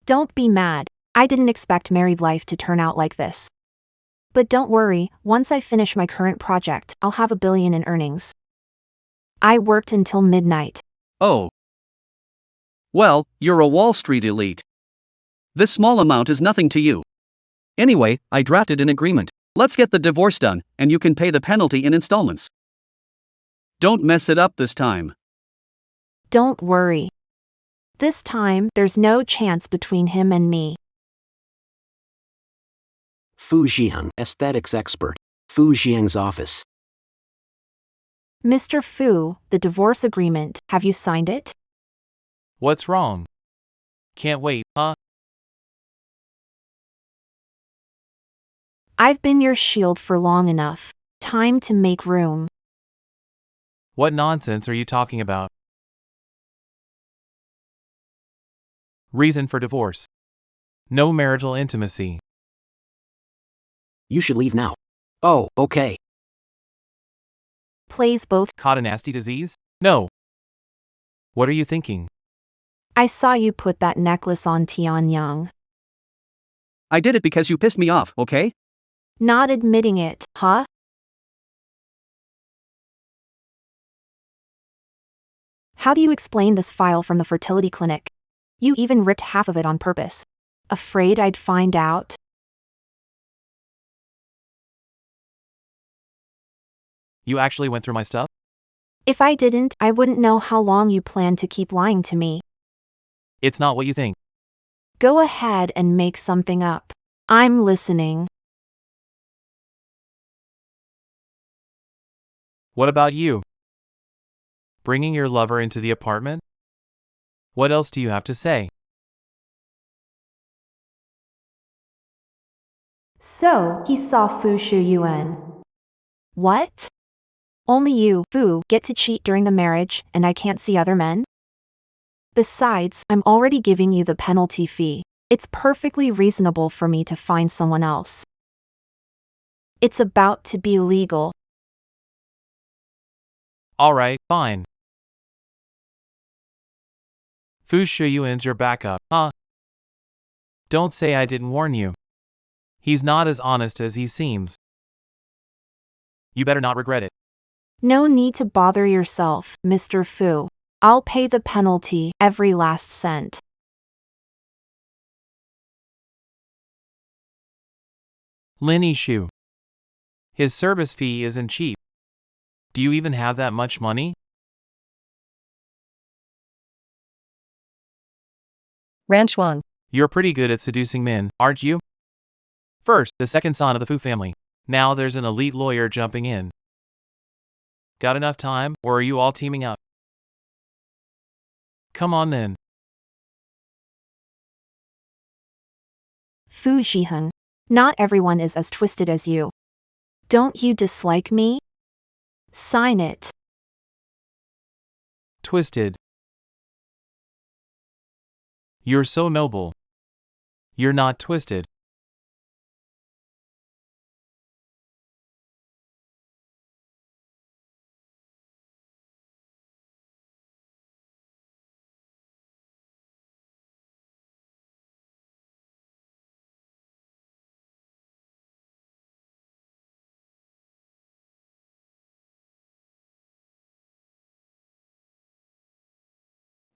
Don't be mad. I didn't expect married life to turn out like this. But don't worry, once I finish my current project, I'll have $1 billion in earnings. I worked until midnight. Oh. Well, you're a Wall Street elite. This small amount is nothing to you. Anyway, I drafted an agreement. Let's get the divorce done, and you can pay the penalty in installments. Don't mess it up this time. Don't worry. This time, there's no chance between him and me. Fu Zhiheng, aesthetics expert. Fu Zhiheng's office. Mr. Fu, the divorce agreement, have you signed it? What's wrong? Can't wait, huh? I've been your shield for long enough. Time to make room. What nonsense are you talking about? Reason for divorce. No marital intimacy. You should leave now. Oh, okay. Plays both. Caught a nasty disease? No. What are you thinking? I saw you put that necklace on Tianyang. I did it because you pissed me off, okay? Not admitting it, huh? How do you explain this file from the fertility clinic? You even ripped half of it on purpose. Afraid I'd find out? You actually went through my stuff? If I didn't, I wouldn't know how long you plan to keep lying to me. It's not what you think. Go ahead and make something up. I'm listening. What about you? Bringing your lover into the apartment? What else do you have to say? So, he saw Fu Shuyuan. What? Only you, Fu, get to cheat during the marriage, and I can't see other men? Besides, I'm already giving you the penalty fee. It's perfectly reasonable for me to find someone else. It's about to be legal. Alright, fine. Fu Shiyuan's your backup, huh? Don't say I didn't warn you. He's not as honest as he seems. You better not regret it. No need to bother yourself, Mr. Fu. I'll pay the penalty, every last cent. Lin Yishu. His service fee isn't cheap. Do you even have that much money? Ran Shuang. You're pretty good at seducing men, aren't you? First, the second son of the Fu family. Now there's an elite lawyer jumping in. Got enough time, or are you all teaming up? Come on then. Fu Shiheng. Not everyone is as twisted as you. Don't you dislike me? Sign it. Twisted. You're so noble. You're not twisted.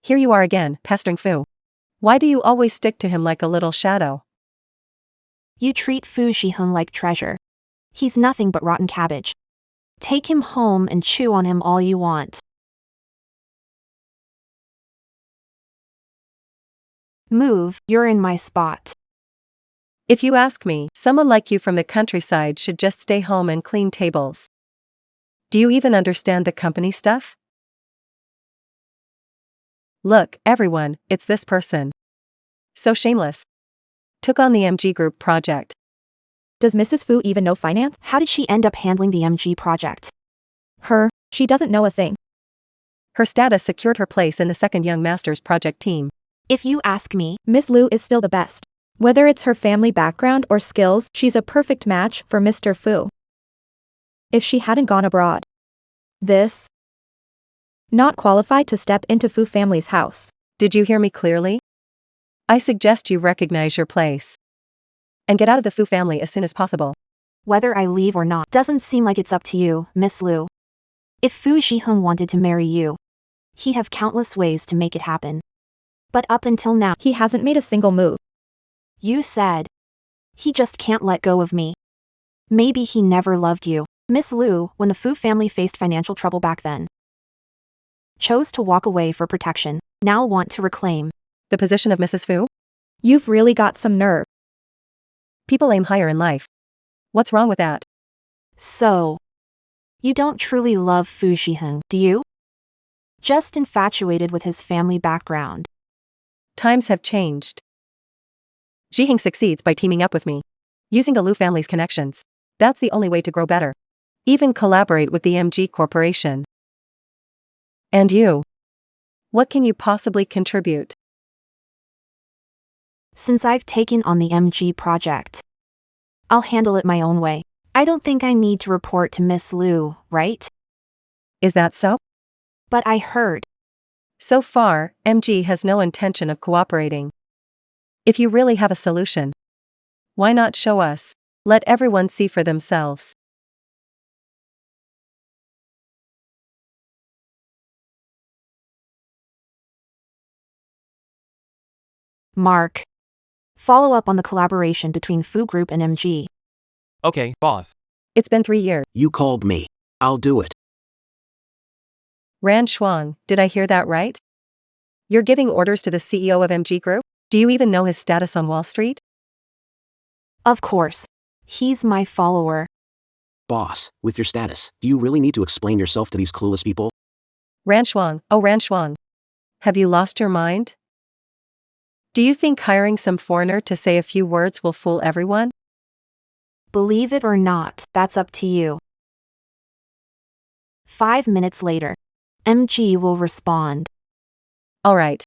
Here you are again, pestering Fu. Why do you always stick to him like a little shadow? You treat Fu Shiheng like treasure. He's nothing but rotten cabbage. Take him home and chew on him all you want. Move, you're in my spot. If you ask me, someone like you from the countryside should just stay home and clean tables. Do you even understand the company stuff? Look, everyone, it's this person. So shameless. Took on the MG Group project. Does Mrs. Fu even know finance? How did she end up handling the MG project? She doesn't know a thing. Her status secured her place in the second Young Masters project team. If you ask me, Miss Lu is still the best. Whether it's her family background or skills, she's a perfect match for Mr. Fu. If she hadn't gone abroad. Not qualified to step into Fu family's house. Did you hear me clearly? I suggest you recognize your place. And get out of the Fu family as soon as possible. whether I leave or not doesn't seem like it's up to you, Miss Lu. If Fu Zhiheng wanted to marry you, he'd have countless ways to make it happen. But up until now, He hasn't made a single move. you said he just can't let go of me. Maybe he never loved you. Miss Lu, when the Fu family faced financial trouble back then, chose to walk away for protection, now want to reclaim The position of Mrs. Fu? You've really got some nerve. People aim higher in life. What's wrong with that? So, you don't truly love Fu Zhiheng, do you? Just infatuated with his family background. Times have changed. Zhiheng succeeds by teaming up with me. Using the Lu family's connections. That's the only way to grow better. Even collaborate with the MG Corporation. And you? What can you possibly contribute? Since I've taken on the MG project, I'll handle it my own way. I don't think I need to report to Miss Lu, right? Is that so? But I heard. So far, MG has no intention of cooperating. If you really have a solution, why not show us? Let everyone see for themselves. Mark. Follow up on the collaboration between Fu Group and MG. Okay, boss. It's been 3 years. You called me. I'll do it. Ran Shuang, did I hear that right? You're giving orders to the CEO of MG Group? Do you even know his status on Wall Street? Of course. He's my follower. Boss, with your status, do you really need to explain yourself to these clueless people? Ran Shuang, oh Ran Shuang. Have you lost your mind? Do you think hiring some foreigner to say a few words will fool everyone? Believe it or not, that's up to you. 5 minutes later. MG will respond. Alright.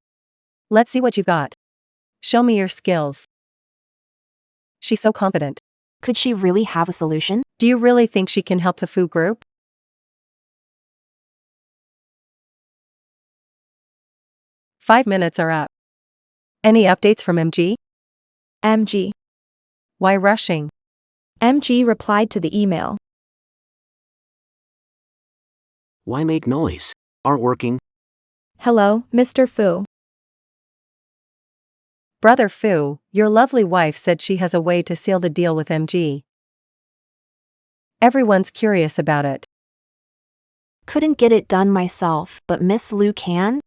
Let's see what you've got. Show me your skills. She's so confident. Could she really have a solution? Do you really think she can help the Fu group? Five minutes are up. Any updates from MG? MG. Why rushing? MG replied to the email. Why make noise? Aren't working? Hello, Mr. Fu. Brother Fu, your lovely wife said she has a way to seal the deal with MG. Everyone's curious about it. Couldn't get it done myself, but Miss Lu can?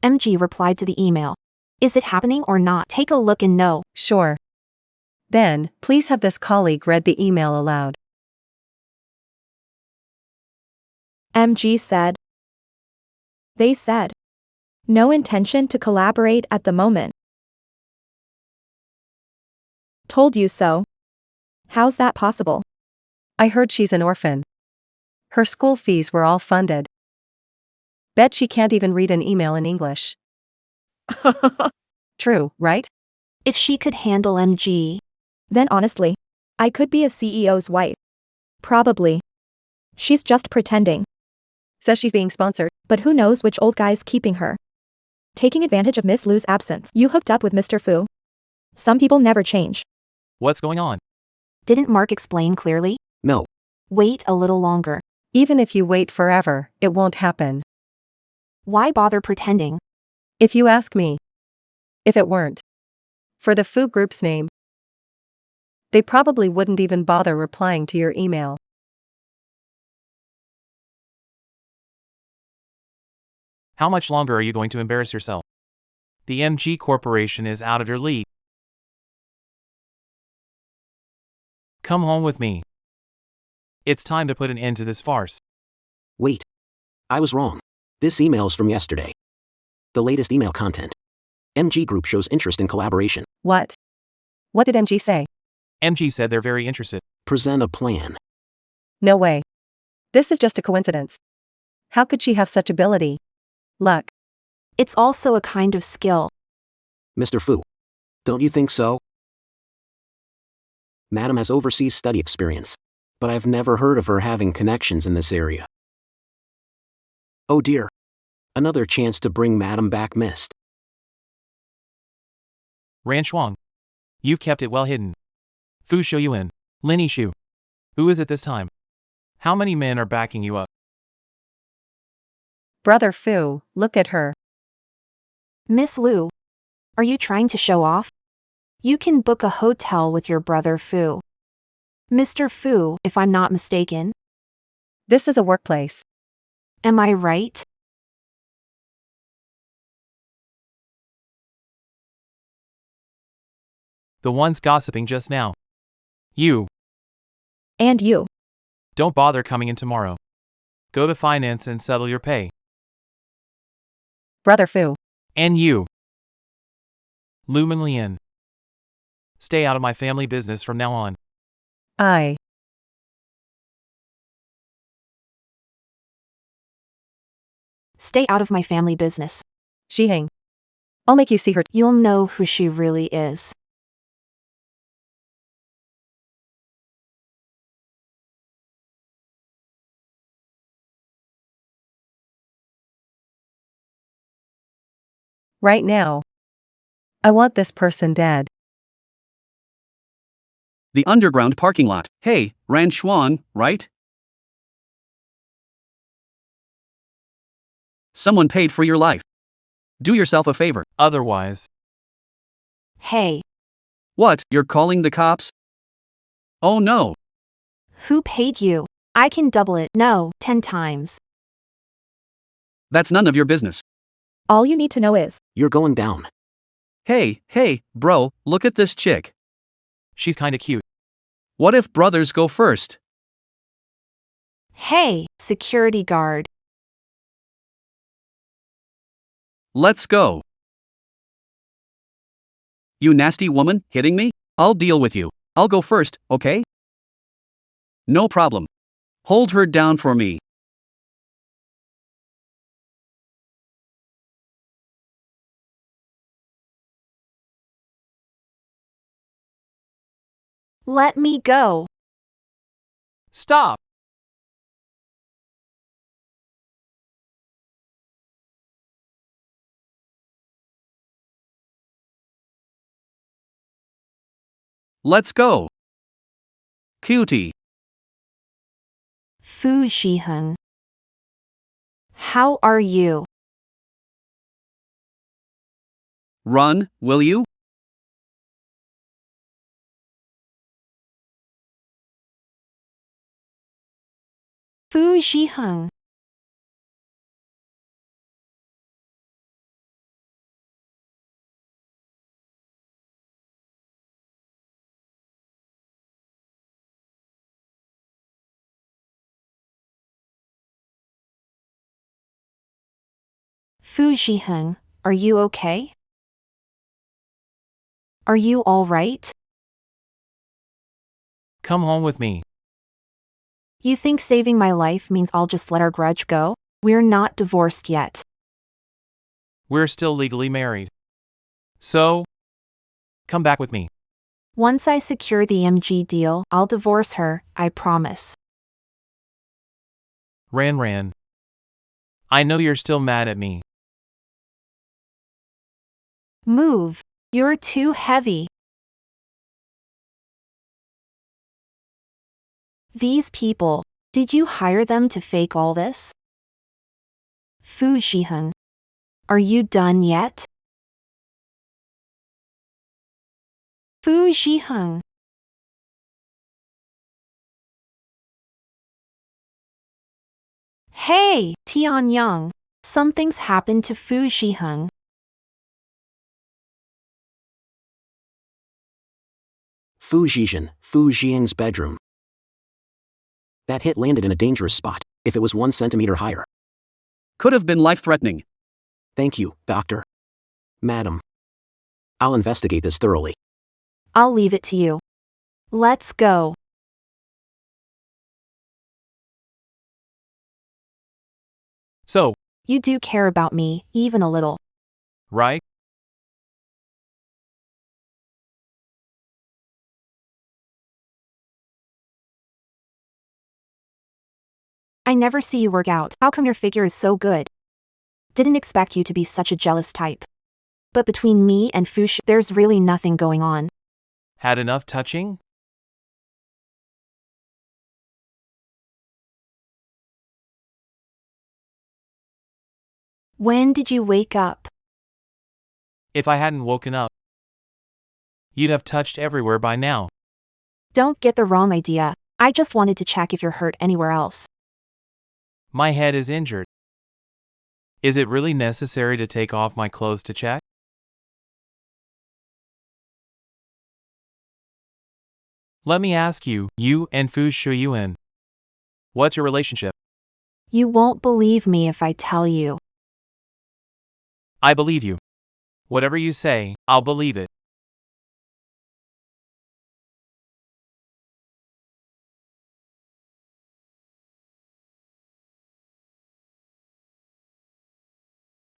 MG replied to the email. Is it happening or not? Take a look and know. Sure. Then, please have this colleague read the email aloud. MG said. They said. No intention to collaborate at the moment. Told you so. How's that possible? I heard she's an orphan. Her school fees were all funded. Bet she can't even read an email in English. True, right? If she could handle MG. Then honestly, I could be a CEO's wife. Probably. She's just pretending. Says she's being sponsored. But who knows which old guy's keeping her. Taking advantage of Miss Lu's absence. You hooked up with Mr. Fu. Some people never change. What's going on? Didn't Mark explain clearly? No. Wait a little longer. Even if you wait forever, it won't happen. Why bother pretending? If you ask me. If it weren't for the Fu group's name, they probably wouldn't even bother replying to your email. How much longer are you going to embarrass yourself? The MG Corporation is out of your league. Come home with me. It's time to put an end to this farce. Wait. I was wrong. This email's from yesterday. The latest email content. MG Group shows interest in collaboration. What? What did MG say? MG said they're very interested. Present a plan. No way. This is just a coincidence. How could she have such ability? Luck. It's also a kind of skill. Mr. Fu. Don't you think so? Madam has overseas study experience, but I've never heard of her having connections in this area. Oh dear. Another chance to bring Madam back missed. Ran Shuang. You've kept it well hidden. Fu Shouyuan. Lin Shu. Who is it this time? How many men are backing you up? Brother Fu, look at her. Miss Lu. Are you trying to show off? You can book a hotel with your brother Fu. Mr. Fu, if I'm not mistaken. This is a workplace. Am I right? The ones gossiping just now. You. And you. Don't bother coming in tomorrow. Go to finance and settle your pay. Brother Fu. And you. Lu Minlian. Stay out of my family business from now on. Stay out of my family business. Zhiheng. I'll make you see her. You'll know who she really is. Right now. I want this person dead. The underground parking lot. Hey, Ran Shuang, right? Someone paid for your life. Do yourself a favor. Otherwise. Hey. What, you're calling the cops? Oh no. Who paid you? I can double it. No, 10 times. That's none of your business. All you need to know is. You're going down. Hey, bro, look at this chick. She's kinda cute. What if brothers go first? Hey, security guard. Let's go. You nasty woman, hitting me? I'll deal with you. I'll go first, okay? No problem. Hold her down for me. Let me go. Stop! Let's go. Cutie. Fu Shiheng. How are you? Run, will you? Fu Shiheng. Fu Shiheng, are you okay? Are you all right? Come home with me. You think saving my life means I'll just let our grudge go? We're not divorced yet. We're still legally married. So, come back with me. Once I secure the MG deal, I'll divorce her, I promise. Ran. I know you're still mad at me. Move. You're too heavy. These people, did you hire them to fake all this? Fu Shiheng, are you done yet? Fu Shiheng. Hey, Tianyang, something's happened to Fu Shiheng. Fu Zhiying's bedroom. That hit landed in a dangerous spot, if it was 1 centimeter higher. Could have been life-threatening. Thank you, doctor. Madam. I'll investigate this thoroughly. I'll leave it to you. Let's go. So, You do care about me, even a little. right? I never see you work out. How come your figure is so good? Didn't expect you to be such a jealous type. But between me and Fush, there's really nothing going on. Had enough touching? When did you wake up? If I hadn't woken up, you'd have touched everywhere by now. Don't get the wrong idea. I just wanted to check if you're hurt anywhere else. My head is injured. Is it really necessary to take off my clothes to check? Let me ask you, you and Fu Shuyuan. What's your relationship? You won't believe me if I tell you. I believe you. Whatever you say, I'll believe it.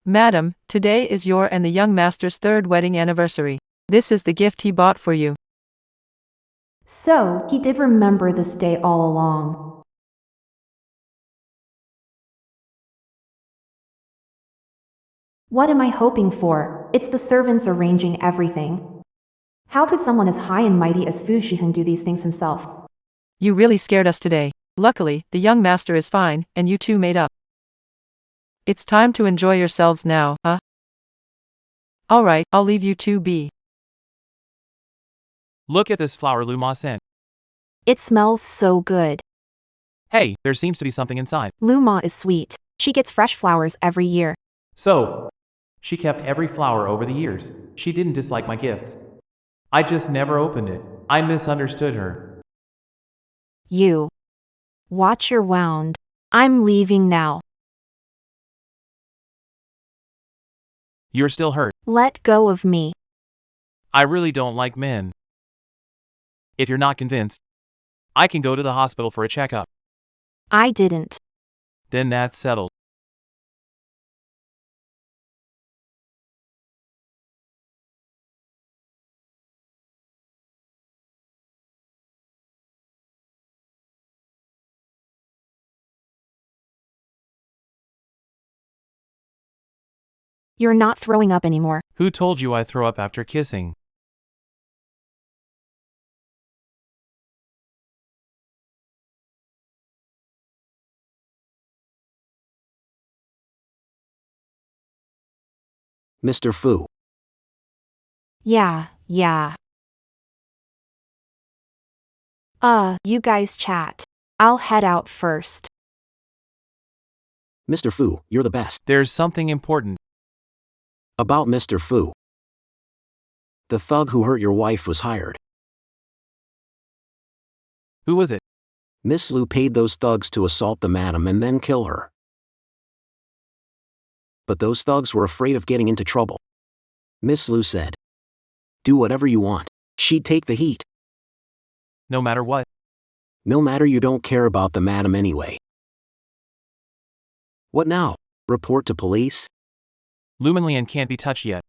Madam, today is your and the young master's 3rd wedding anniversary. This is the gift he bought for you. So, he did remember this day all along. What am I hoping for? It's the servants arranging everything. How could someone as high and mighty as Fu Shiheng do these things himself? You really scared us today. Luckily, the young master is fine, and you two made up. It's time to enjoy yourselves now, huh? Alright, I'll leave you two be. Look at this flower Luma sent. It smells so good. Hey, there seems to be something inside. Luma is sweet. She gets fresh flowers every year. So, she kept every flower over the years. She didn't dislike my gifts. I just never opened it. I misunderstood her. You. Watch your wound. I'm leaving now. You're still hurt. Let go of me. I really don't like men. If you're not convinced, I can go to the hospital for a checkup. I didn't. Then that's settled. You're not throwing up anymore. Who told you I throw up after kissing? Mr. Fu. Yeah. You guys chat. I'll head out first. Mr. Fu, you're the best. There's something important. About Mr. Fu. The thug who hurt your wife was hired. Who was it? Miss Lu paid those thugs to assault the madam and then kill her. But those thugs were afraid of getting into trouble. Miss Lu said, "Do whatever you want." She'd take the heat. No matter what. No matter, you don't care about the madam anyway. What now? Report to police? Luminlian can't be touched yet.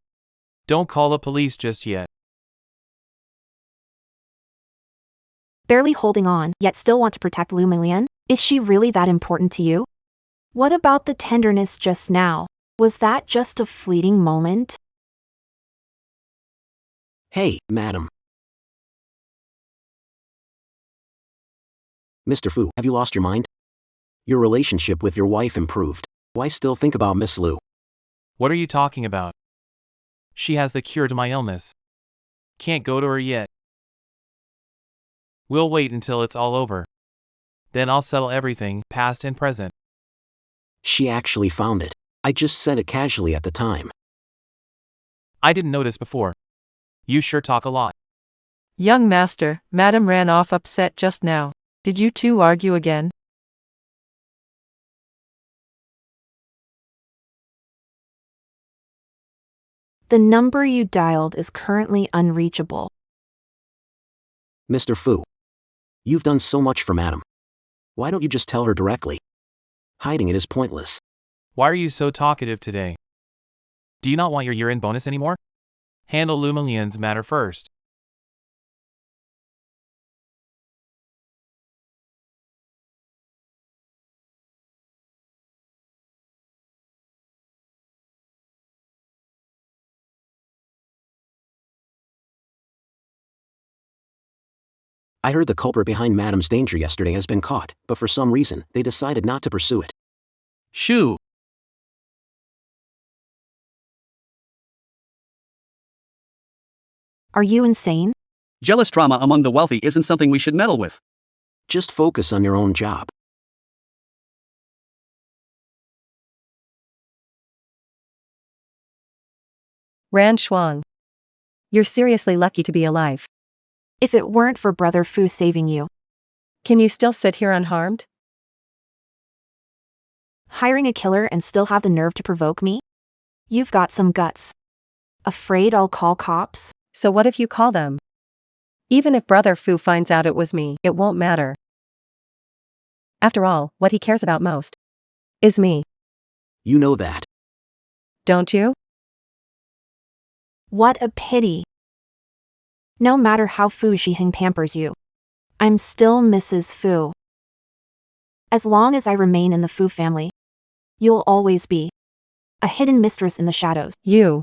Don't call the police just yet. Barely holding on, yet still want to protect Lumilian? Is she really that important to you? What about the tenderness just now? Was that just a fleeting moment? Hey, madam. Mr. Fu, have you lost your mind? Your relationship with your wife improved. Why still think about Miss Lu? What are you talking about? She has the cure to my illness. Can't go to her yet. We'll wait until it's all over. Then I'll settle everything, past and present. She actually found it. I just said it casually at the time. I didn't notice before. You sure talk a lot. Young master, madam ran off upset just now. Did you two argue again? The number you dialed is currently unreachable. Mr. Fu. You've done so much for madam. Why don't you just tell her directly? Hiding it is pointless. Why are you so talkative today? Do you not want your year-end bonus anymore? Handle Lumilian's matter first. I heard the culprit behind madam's danger yesterday has been caught, but for some reason, they decided not to pursue it. Shoo! Are you insane? Jealous drama among the wealthy isn't something we should meddle with. Just focus on your own job. Ran Shuang. You're seriously lucky to be alive. If it weren't for Brother Fu saving you. Can you still sit here unharmed? Hiring a killer and still have the nerve to provoke me? You've got some guts. Afraid I'll call cops? So what if you call them? Even if Brother Fu finds out it was me, it won't matter. After all, what he cares about most is me. You know that. Don't you? What a pity. No matter how Fu Zhiheng pampers you, I'm still Mrs. Fu. As long as I remain in the Fu family, you'll always be a hidden mistress in the shadows. You.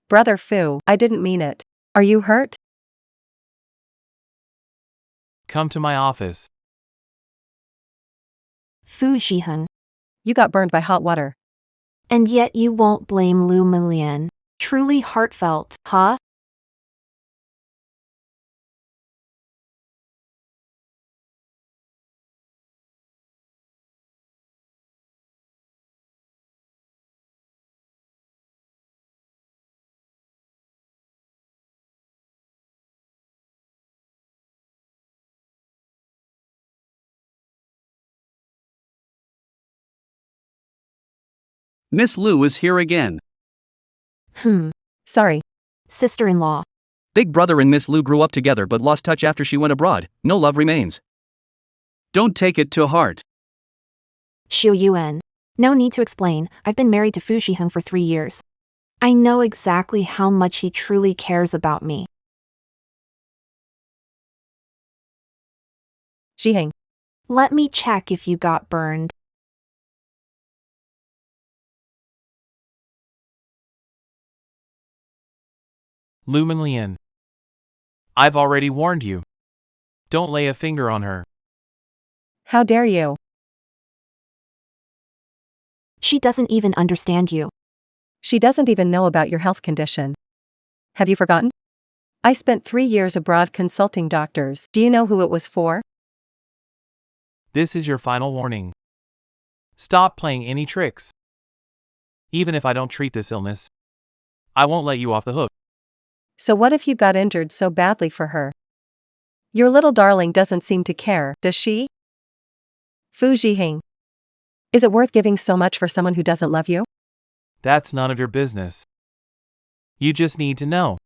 Brother Fu, I didn't mean it. Are you hurt? Come to my office. Fu Zhiheng. You got burned by hot water. And yet you won't blame Lu Milian. Truly heartfelt, huh? Miss Lu is here again. Sorry. Sister-in-law. Big Brother and Miss Lu grew up together but lost touch after she went abroad. No love remains. Don't take it to heart. Xiu Yuan. No need to explain, I've been married to Fu Zhiheng for 3 years. I know exactly how much he truly cares about me. Jiheng. Let me check if you got burned. Lumen, I've already warned you. Don't lay a finger on her. How dare you? She doesn't even understand you. She doesn't even know about your health condition. Have you forgotten? I spent 3 years abroad consulting doctors. Do you know who it was for? This is your final warning. Stop playing any tricks. Even if I don't treat this illness, I won't let you off the hook. So what if you got injured so badly for her? Your little darling doesn't seem to care, does she? Fu Jiheng. Is it worth giving so much for someone who doesn't love you? That's none of your business. You just need to know.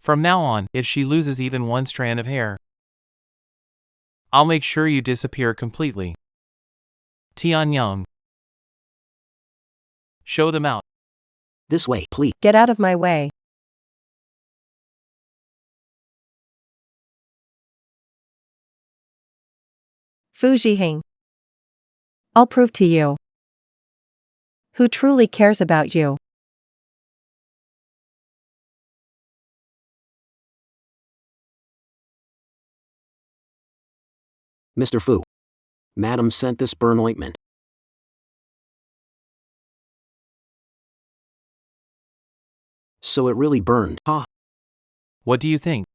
From now on, if she loses even one strand of hair, I'll make sure you disappear completely. Tianyang. Show them out. This way, please. Get out of my way. Fu Jiheng. I'll prove to you who truly cares about you. Mr. Fu. Madam sent this burn ointment. So it really burned, huh? What do you think?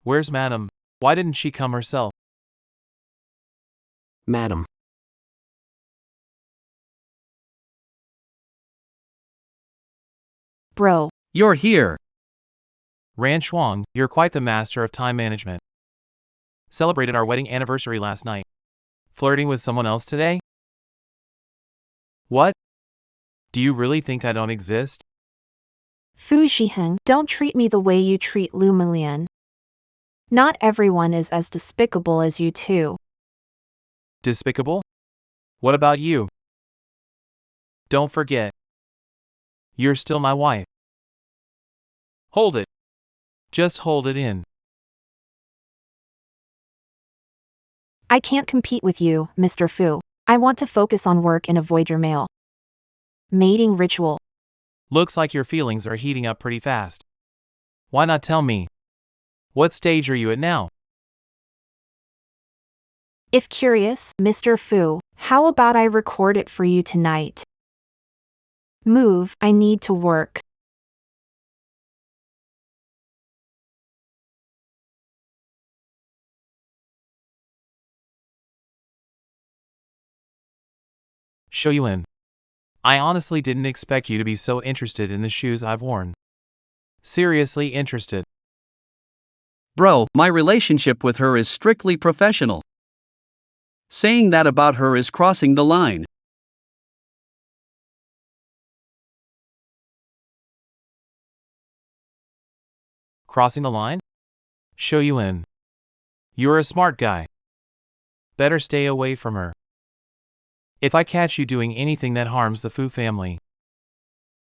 Where's Madam? Why didn't she come herself? Madam. Bro. You're here. Ran Shuang, you're quite the master of time management. Celebrated our wedding anniversary last night. Flirting with someone else today? What? Do you really think I don't exist? Fu Jiheng, don't treat me the way you treat Lumilian. Not everyone is as despicable as you two. Despicable? What about you? Don't forget. You're still my wife. Hold it. Just hold it in. I can't compete with you, Mr. Fu. I want to focus on work and avoid your mail. Mating ritual. Looks like your feelings are heating up pretty fast. Why not tell me? What stage are you at now? If curious, Mr. Fu, how about I record it for you tonight? Move, I need to work. Show you in. I honestly didn't expect you to be so interested in the shoes I've worn. Seriously interested. Bro, my relationship with her is strictly professional. Saying that about her is crossing the line. Crossing the line? Show you in. You're a smart guy. Better stay away from her. If I catch you doing anything that harms the Fu family,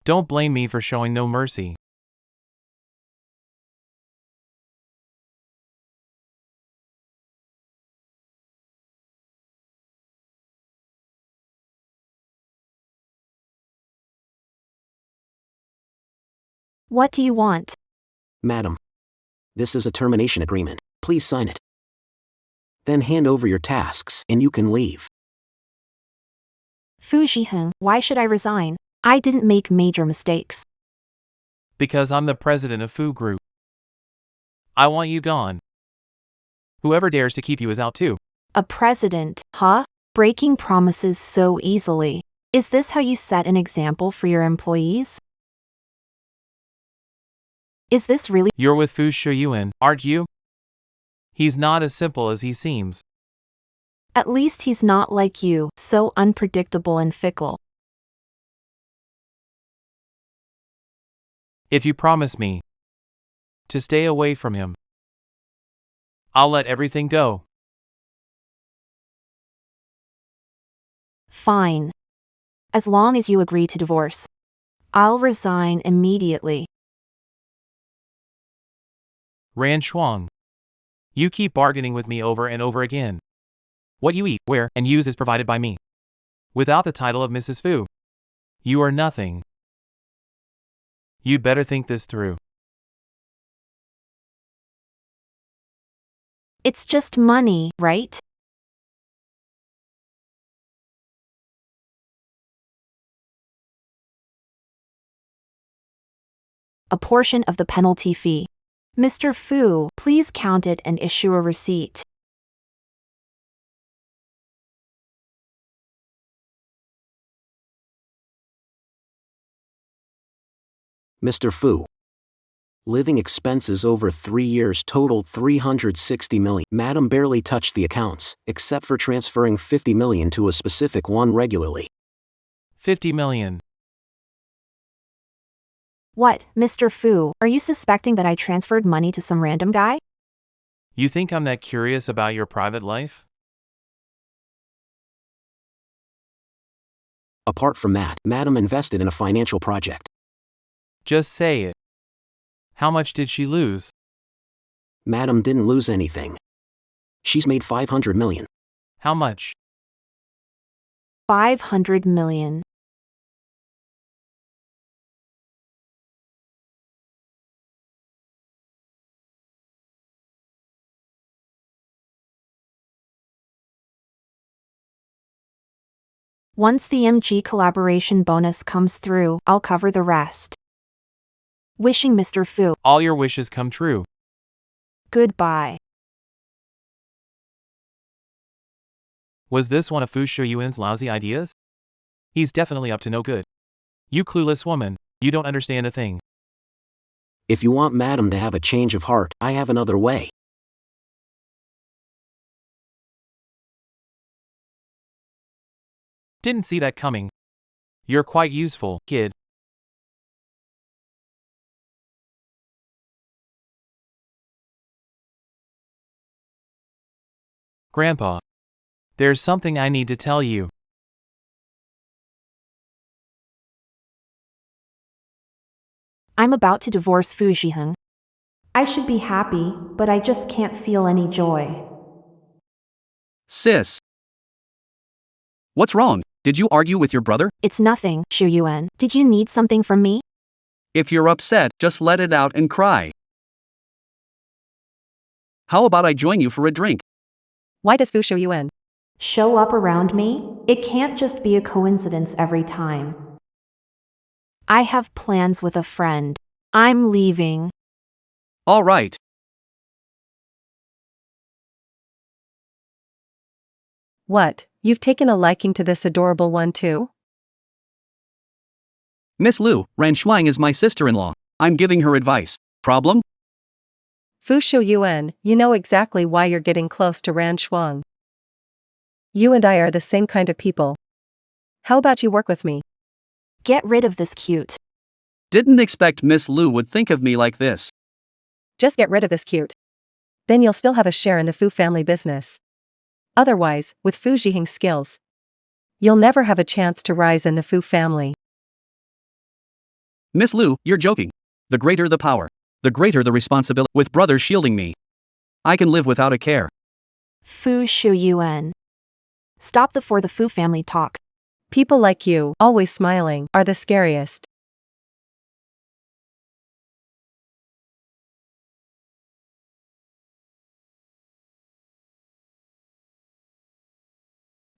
don't blame me for showing no mercy. What do you want? Madam. This is a termination agreement. Please sign it. Then hand over your tasks and you can leave. Fu Jiheng, why should I resign? I didn't make major mistakes. Because I'm the president of Fu Group. I want you gone. Whoever dares to keep you is out too. A president, huh? Breaking promises so easily. Is this how you set an example for your employees? Is this really? You're with Fu Shuyuan, aren't you? He's not as simple as he seems. At least he's not like you, so unpredictable and fickle. If you promise me to stay away from him, I'll let everything go. Fine. As long as you agree to divorce, I'll resign immediately. Ran Shuang. You keep bargaining with me over and over again. What you eat, wear, and use is provided by me. Without the title of Mrs. Fu, you are nothing. You'd better think this through. It's just money, right? A portion of the penalty fee. Mr. Fu, please count it and issue a receipt. Mr. Fu. Living expenses over 3 years totaled 360 million. Madam barely touched the accounts, except for transferring 50 million to a specific one regularly. 50 million. What, Mr. Fu, are you suspecting that I transferred money to some random guy? You think I'm that curious about your private life? Apart from that, Madam invested in a financial project. Just say it. How much did she lose? Madam didn't lose anything. She's made 500 million. How much? 500 million. Once the MG collaboration bonus comes through, I'll cover the rest. Wishing Mr. Fu All your wishes come true. goodbye. Was this one of Fu Shuyuan's lousy ideas? He's definitely up to no good. You clueless woman, you don't understand a thing. If you want Madam to have a change of heart, I have another way. Didn't see that coming. You're quite useful, kid. Grandpa. There's something I need to tell you. I'm about to divorce Fu Zhiheng. I should be happy, but I just can't feel any joy. Sis. What's wrong? Did you argue with your brother? It's nothing, Xu Yuan. Did you need something from me? If you're upset, just let it out and cry. How about I join you for a drink? Why does Fu Shuyuan Show up around me? It can't just be a coincidence every time. I have plans with a friend. I'm leaving. All right. What, you've taken a liking to this adorable one too? Miss Liu, Ran Shuang is my sister-in-law. I'm giving her advice. Problem? Fu Shuyuan, you know exactly why you're getting close to Ran Shuang. You and I are the same kind of people. How about you work with me? Get rid of this cute. Didn't expect Miss Liu would think of me like this. Just get rid of this cute. Then you'll still have a share in the Fu family business. Otherwise, with Fu Zhiheng's skills, you'll never have a chance to rise in the Fu family. Miss Liu, you're joking. The greater the power, the greater the responsibility. With brothers shielding me, I can live without a care. Fu Shuyuan. Stop the for the Fu family talk. People like you, always smiling, are the scariest.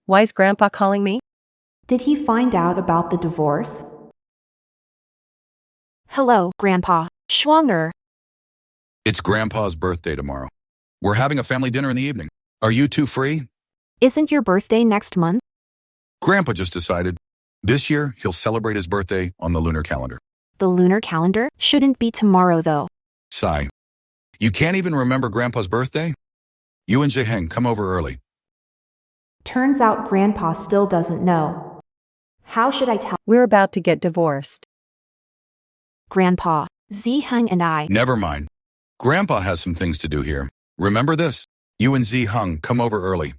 Why's Grandpa calling me? Did he find out about the divorce? Hello, Grandpa. Schwanger. It's Grandpa's birthday tomorrow. We're having a family dinner in the evening. Are you two free? Isn't your birthday next month? Grandpa just decided. This year, he'll celebrate his birthday on the lunar calendar. The lunar calendar shouldn't be tomorrow though. Sigh. You can't even remember Grandpa's birthday? You and Zhiheng come over early. Turns out Grandpa still doesn't know. How should I tell We're about to get divorced. Grandpa? Zhiheng and I. Never mind. Grandpa has some things to do here. Remember this? You and Zhiheng come over early.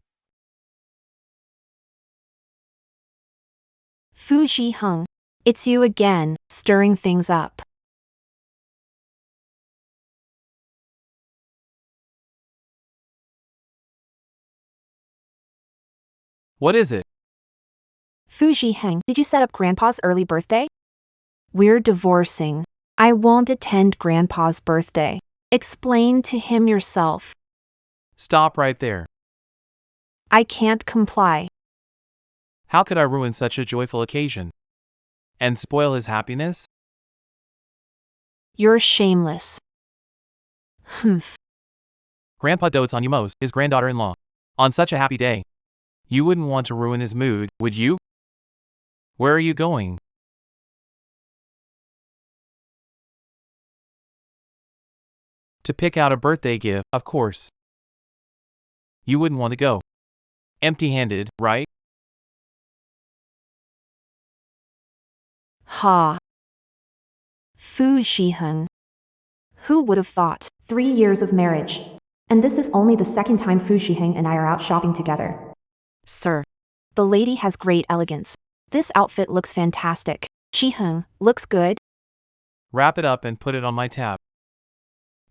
Fu Zhiheng, it's you again, stirring things up. What is it? Fu Zhiheng, did you set up Grandpa's early birthday? We're divorcing. I won't attend Grandpa's birthday. Explain to him yourself. Stop right there. I can't comply. How could I ruin such a joyful occasion? And spoil his happiness? You're shameless. Humph. Grandpa dotes on you most, his granddaughter-in-law. On such a happy day. You wouldn't want to ruin his mood, would you? Where are you going? To pick out a birthday gift, of course. You wouldn't want to go empty-handed, right? Ha. Fu Zhiheng. Who would have thought? 3 years of marriage. And this is only the second time Fu Zhiheng and I are out shopping together. Sir. The lady has great elegance. This outfit looks fantastic. Zhiheng, looks good. Wrap it up and put it on my tab.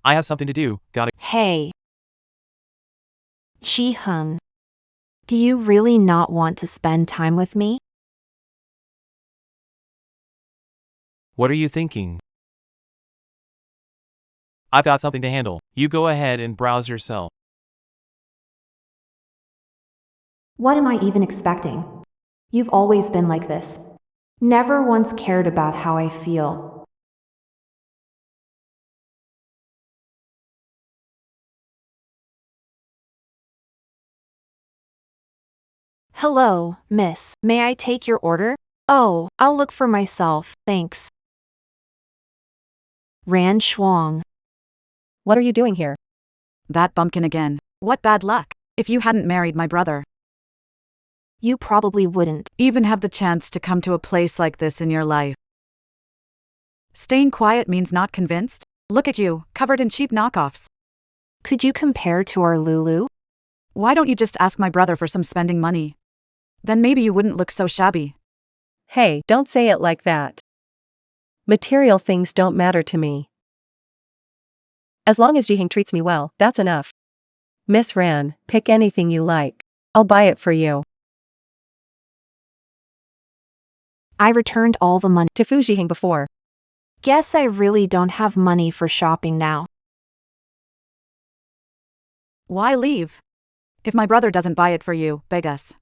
I have something to do, gotta. Hey. Zhiheng. Do you really not want to spend time with me? What are you thinking? I've got something to handle. You go ahead and browse yourself. What am I even expecting? You've always been like this. Never once cared about how I feel. Hello, miss. May I take your order? Oh, I'll look for myself, thanks. Ran Shuang. What are you doing here? That bumpkin again. What bad luck. If you hadn't married my brother. You probably wouldn't even have the chance to come to a place like this in your life. Staying quiet means not convinced? Look at you, covered in cheap knockoffs. Could you compare to our Lulu? Why don't you just ask my brother for some spending money? Then maybe you wouldn't look so shabby. Hey, don't say it like that. Material things don't matter to me. As long as Zhiheng treats me well, that's enough. Miss Ran, pick anything you like. I'll buy it for you. I returned all the money To Fu Zhiheng before. Guess I really don't have money for shopping now. Why leave? If my brother doesn't buy it for you, beg us.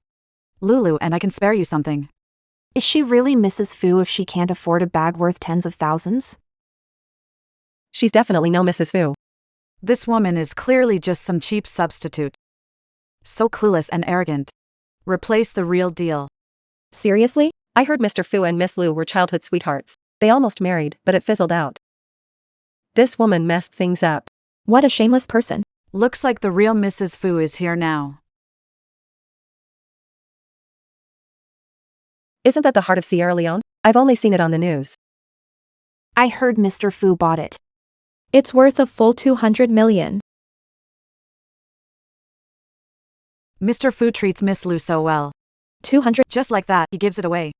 Lulu, and I can spare you something. Is she really Mrs. Fu if she can't afford a bag worth tens of thousands? She's definitely no Mrs. Fu. This woman is clearly just some cheap substitute. So clueless and arrogant. Replace the real deal. Seriously? I heard Mr. Fu and Miss Lu were childhood sweethearts. They almost married, but it fizzled out. This woman messed things up. What a shameless person. Looks like the real Mrs. Fu is here now. Isn't that the heart of Sierra Leone? I've only seen it on the news. I heard Mr. Fu bought it. It's worth a full 200 million. Mr. Fu treats Miss Lu so well. 200? Just like that, he gives it away.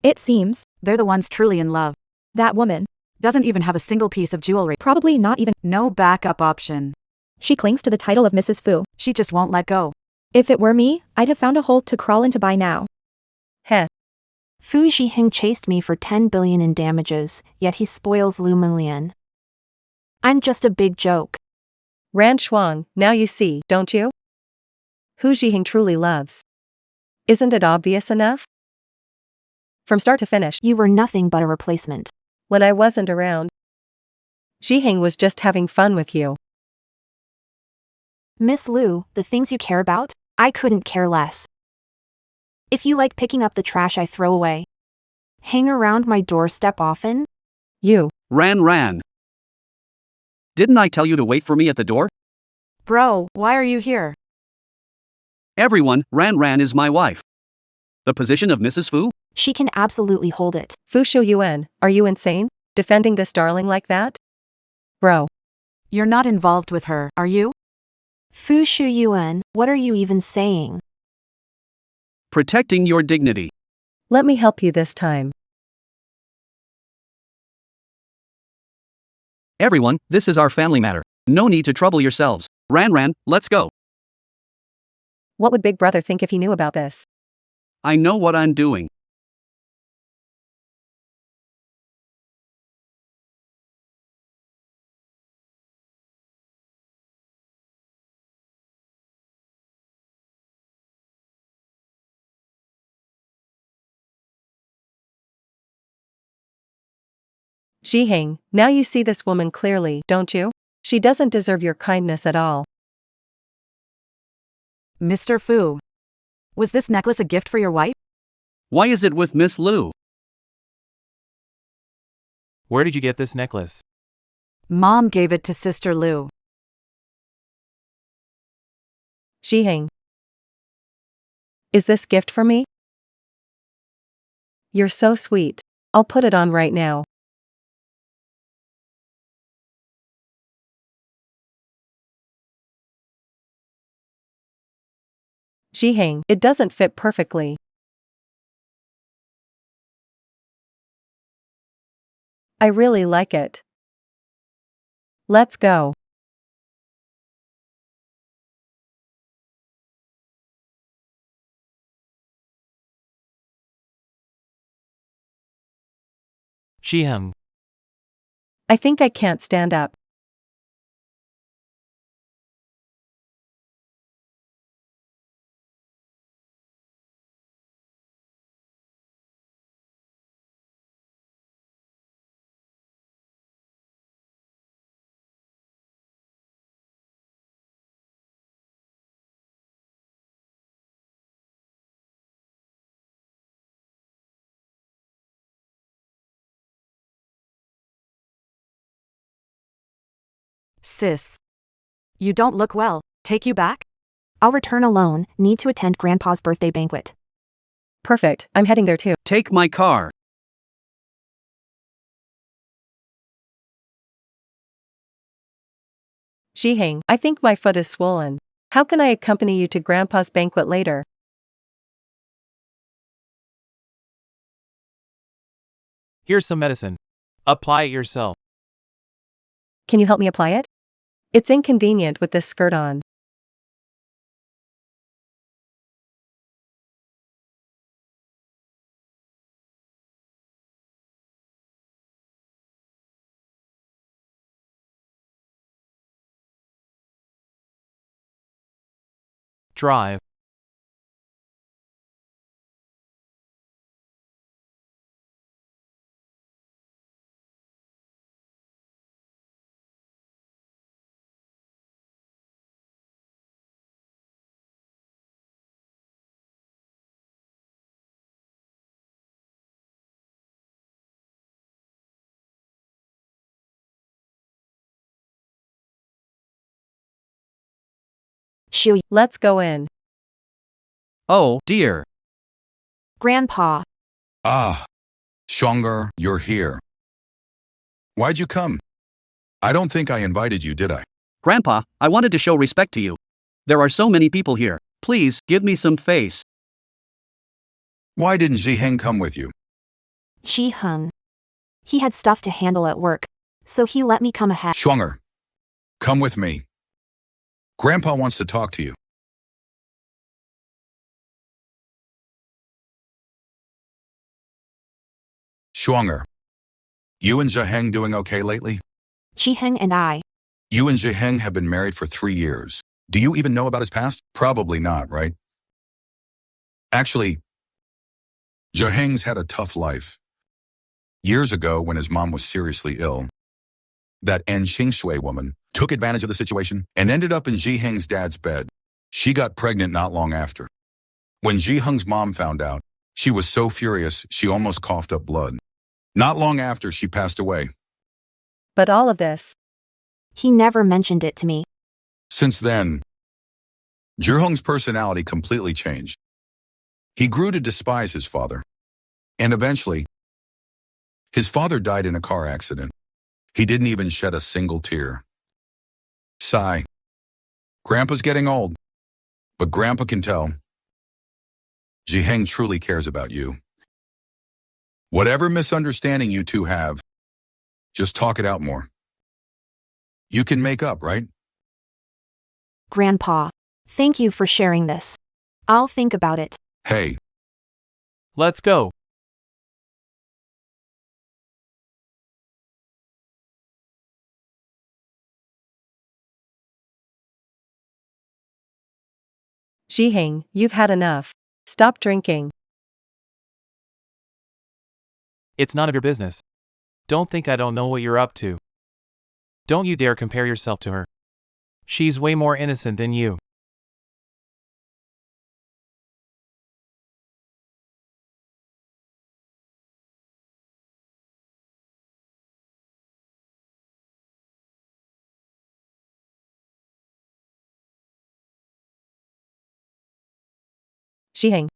It seems. They're the ones truly in love. That woman. Doesn't even have a single piece of jewelry. Probably not even. No backup option. She clings to the title of Mrs. Fu. She just won't let go. If it were me, I'd have found a hole to crawl into by now. Heh. Fu Zhiheng chased me for 10 billion in damages, yet he spoils Lu Minlian. I'm just a big joke. Ran Shuang, now you see, don't you? Who Zhiheng truly loves. Isn't it obvious enough? From start to finish. You were nothing but a replacement. When I wasn't around. Zhiheng was just having fun with you. Miss Lu, the things you care about, I couldn't care less. If you like picking up the trash I throw away. Hang around my doorstep often? You. Ran. Didn't I tell you to wait for me at the door? Bro, why are you here? Everyone, Ran is my wife. The position of Mrs. Fu? She can absolutely hold it. Fu Shu Yuan, are you insane? Defending this darling like that? Bro. You're not involved with her, are you? Fu Shu Yuan, what are you even saying? Protecting your dignity. Let me help you this time. Everyone, this is our family matter. No need to trouble yourselves. Ran, let's go. What would Big Brother think if he knew about this? I know what I'm doing. Jiheng, now you see this woman clearly, don't you? She doesn't deserve your kindness at all. Mr. Fu. Was this necklace a gift for your wife? Why is it with Miss Lu? Where did you get this necklace? Mom gave it to Sister Lu. Jiheng. Is this gift for me? You're so sweet. I'll put it on right now. Jiheng, it doesn't fit perfectly. I really like it. Let's go. Shihem. I think I can't stand up. Sis. You don't look well. Take you back? I'll return alone, need to attend Grandpa's birthday banquet. Perfect, I'm heading there too. Take my car. Jiheng, I think my foot is swollen. How can I accompany you to Grandpa's banquet later? Here's some medicine. Apply it yourself. Can you help me apply it? It's inconvenient with this skirt on. Drive. Shoo, Let's go in. Oh, dear. Grandpa. Ah, Shonger, you're here. Why'd you come? I don't think I invited you, did I? Grandpa, I wanted to show respect to you. There are so many people here. Please, give me some face. Why didn't Zhiheng come with you? Shi-hun. He had stuff to handle at work, so he let me come ahead. Shonger, come with me. Grandpa wants to talk to you. Shonger, you and Zhiheng doing okay lately? Shi-heng and I. You and Zhiheng have been married for 3 years. Do you even know about his past? Probably not, right? Actually, Zhiheng's had a tough life. Years ago, when his mom was seriously ill, that En Xingshui woman took advantage of the situation and ended up in Zhiheng's dad's bed. She got pregnant not long after. When Zhiheng's mom found out, she was so furious she almost coughed up blood. Not long after, she passed away. But all of this. He never mentioned it to me. Since then, Zhiheng's personality completely changed. He grew to despise his father. And eventually, his father died in a car accident. He didn't even shed a single tear. Sigh. Grandpa's getting old. But Grandpa can tell. Zhiheng truly cares about you. Whatever misunderstanding you two have, just talk it out more. You can make up, right? Grandpa, thank you for sharing this. I'll think about it. Hey, Let's go. Jiheng, you've had enough. Stop drinking. It's none of your business. Don't think I don't know what you're up to. Don't you dare compare yourself to her. She's way more innocent than you. Jiheng.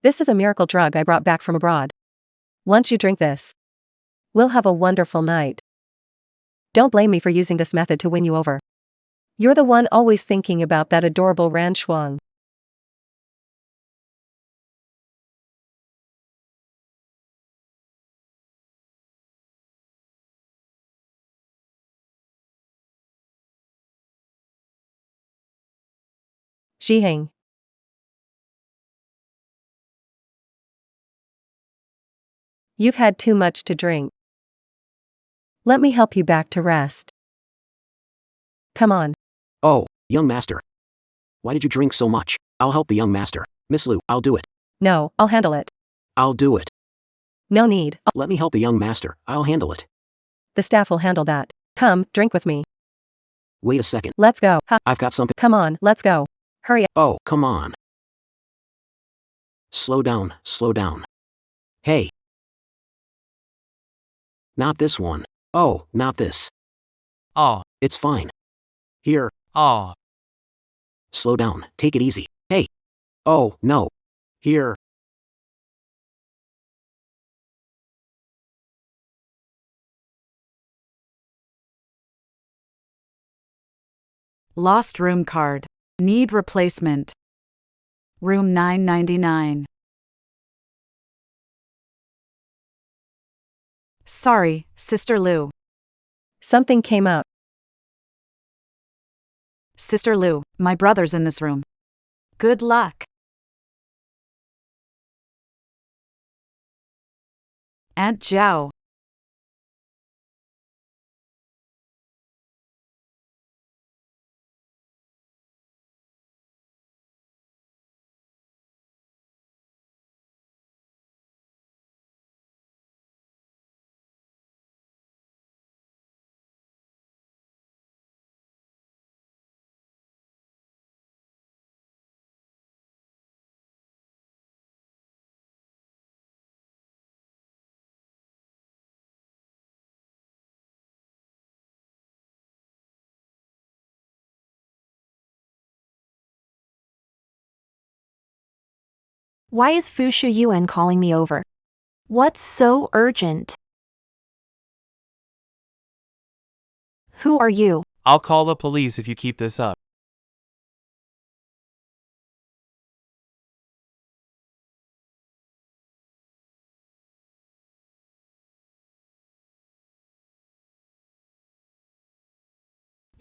This is a miracle drug I brought back from abroad. Once you drink this, we'll have a wonderful night. Don't blame me for using this method to win you over. You're the one always thinking about that adorable Ran Shuang. Jiheng. You've had too much to drink. Let me help you back to rest. Come on. Oh, young master. Why did you drink so much? I'll help the young master. Miss Liu, I'll do it. No, I'll handle it. I'll do it. No need. Let me help the young master. I'll handle it. The staff will handle that. Come, drink with me. Wait a second. Let's go. Ha. I've got something. Come on, let's go. Hurry up. Oh, come on. Slow down, slow down. Hey. Not this one. Oh, not this. Aw, It's fine. Here. aw. Slow down. Take it easy. Hey. Oh, no. Here. Lost room card. Need replacement. Room 999. Sorry, Sister Liu. Something came up. Sister Liu, my brother's in this room. Good luck. Aunt Zhao. Why is Fu Shuyuan calling me over? What's so urgent? Who are you? I'll call the police if you keep this up.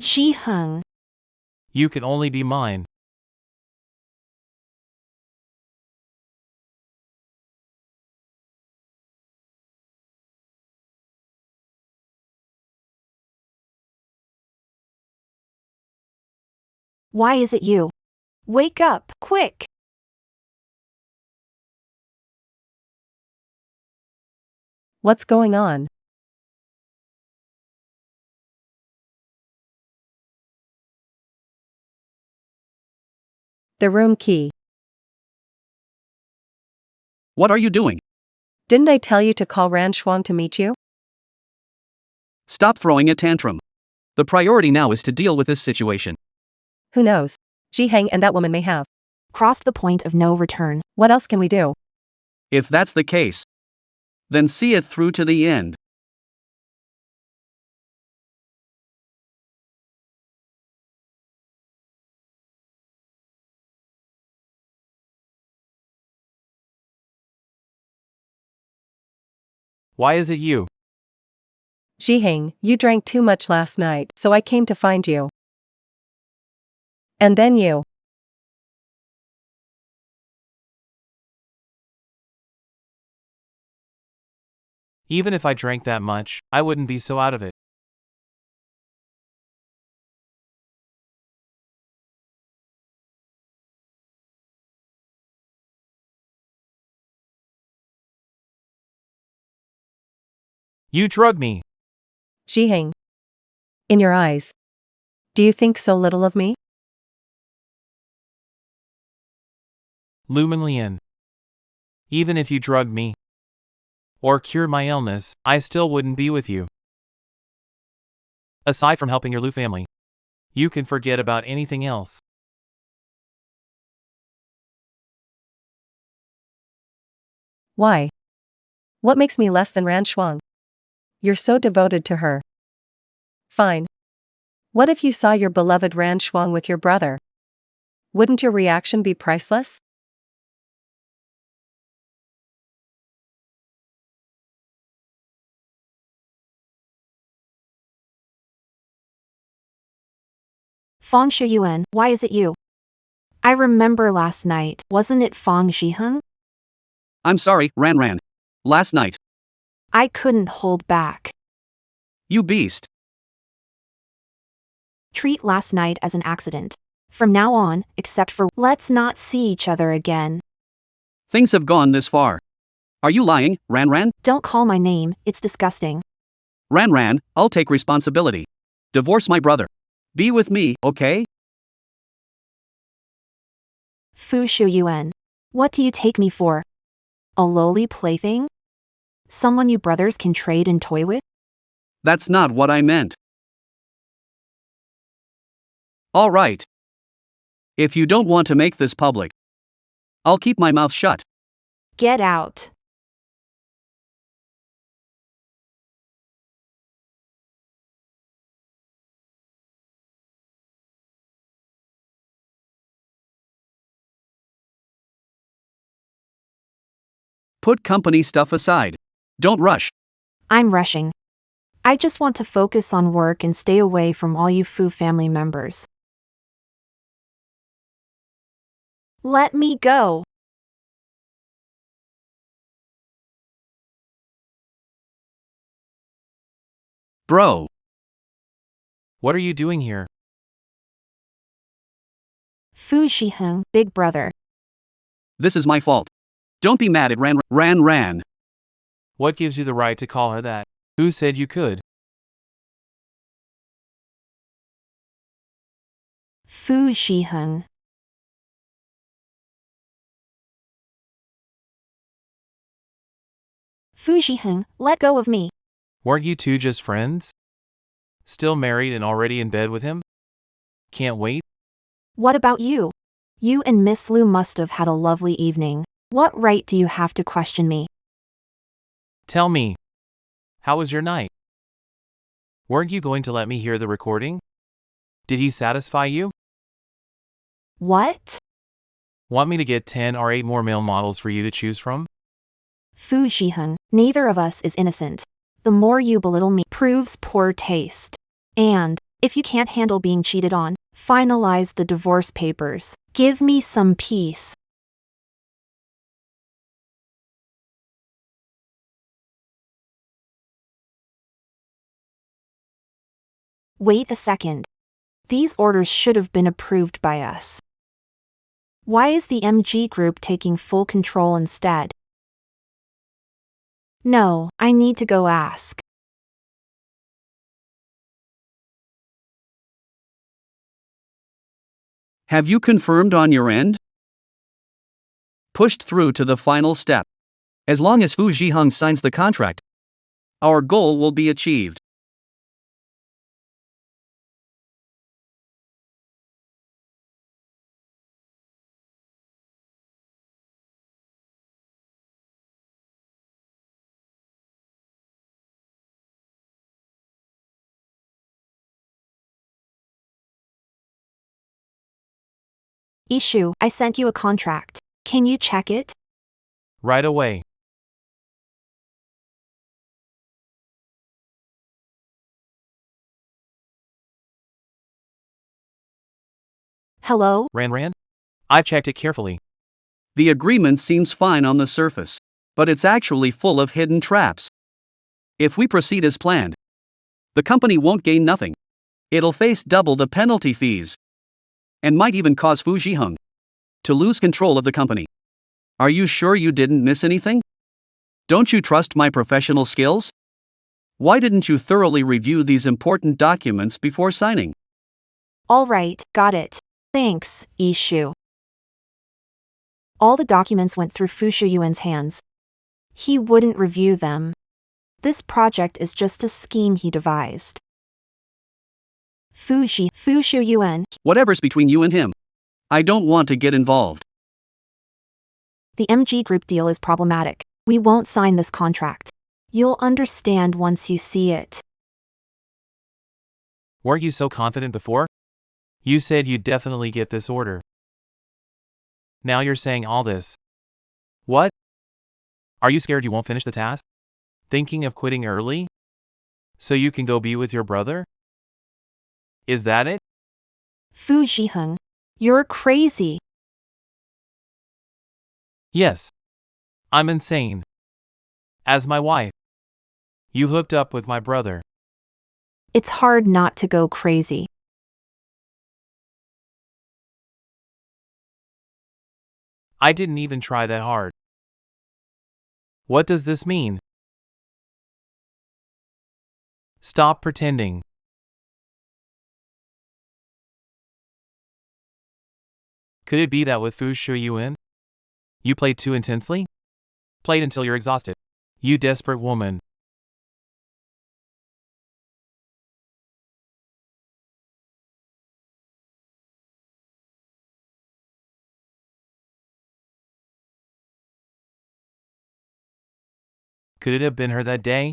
Jiheng. You can only be mine. Why is it you? Wake up, quick! What's going on? The room key. What are you doing? Didn't I tell you to call Ran Shuang to meet you? Stop throwing a tantrum. The priority now is to deal with this situation. Who knows? Jiheng and that woman may have. Cross the point of no return. What else can we do? If that's the case, then see it through to the end. Why is it you? Jiheng, you drank too much last night, so I came to find you. And then you. Even if I drank that much, I wouldn't be so out of it. You drugged me. Jiheng. In your eyes. Do you think so little of me? Lumen. Even if you drugged me or cured my illness, I still wouldn't be with you. Aside from helping your Lu family, you can forget about anything else. Why? What makes me less than Ran Shuang? You're so devoted to her. Fine. What if you saw your beloved Ran Shuang with your brother? Wouldn't your reaction be priceless? Fang Shiyuan, why is it you? I remember last night, wasn't it Fang Shiheng? I'm sorry, Ran. Last night. I couldn't hold back. You beast. Treat last night as an accident. From now on, except for let's not see each other again. Things have gone this far. Are you lying, Ran? Don't call my name, it's disgusting. Ran, I'll take responsibility. Divorce my brother. Be with me, okay? Fu Shuyuan. What do you take me for? A lowly plaything? Someone you brothers can trade and toy with? That's not what I meant. All right. If you don't want to make this public, I'll keep my mouth shut. Get out. Put company stuff aside. Don't rush. I'm rushing. I just want to focus on work and stay away from all you Fu family members. Let me go. Bro. What are you doing here? Fu Shiheng, big brother. This is my fault. Don't be mad at Ran. What gives you the right to call her that? Who said you could? Fu Shiheng. Fu Shiheng, let go of me. Weren't you two just friends? Still married and already in bed with him? Can't wait? What about you? You and Miss Lu must have had a lovely evening. What right do you have to question me? Tell me. How was your night? Weren't you going to let me hear the recording? Did he satisfy you? What? Want me to get 10 or 8 more male models for you to choose from? Fu Shiheng, neither of us is innocent. The more you belittle me proves poor taste. And, if you can't handle being cheated on, finalize the divorce papers. Give me some peace. Wait a second. These orders should have been approved by us. Why is the MG group taking full control instead? No, I need to go ask. Have you confirmed on your end? Pushed through to the final step. As long as Fu Zhiheng signs the contract, our goal will be achieved. Ishu, I sent you a contract. Can you check it? Right away. Hello? Ran? I've checked it carefully. The agreement seems fine on the surface, but it's actually full of hidden traps. If we proceed as planned, the company won't gain nothing. It'll face double the penalty fees, and might even cause Fu Zhiheng to lose control of the company. Are you sure you didn't miss anything? Don't you trust my professional skills? Why didn't you thoroughly review these important documents before signing? All right, got it. Thanks, Ishu. All the documents went through Fu Shuyuan's hands. He wouldn't review them. This project is just a scheme he devised. Fu Shuyuan. Whatever's between you and him. I don't want to get involved. The MG Group deal is problematic. We won't sign this contract. You'll understand once you see it. Weren't you so confident before? You said you'd definitely get this order. Now you're saying all this. What? Are you scared you won't finish the task? Thinking of quitting early? So you can go be with your brother? Is that it? Fu Zhiheng, you're crazy. Yes. I'm insane. As my wife, you hooked up with my brother. It's hard not to go crazy. I didn't even try that hard. What does this mean? Stop pretending. Could it be that with Fu Shuyuan, you played too intensely? Played until you're exhausted. You desperate woman. Could it have been her that day?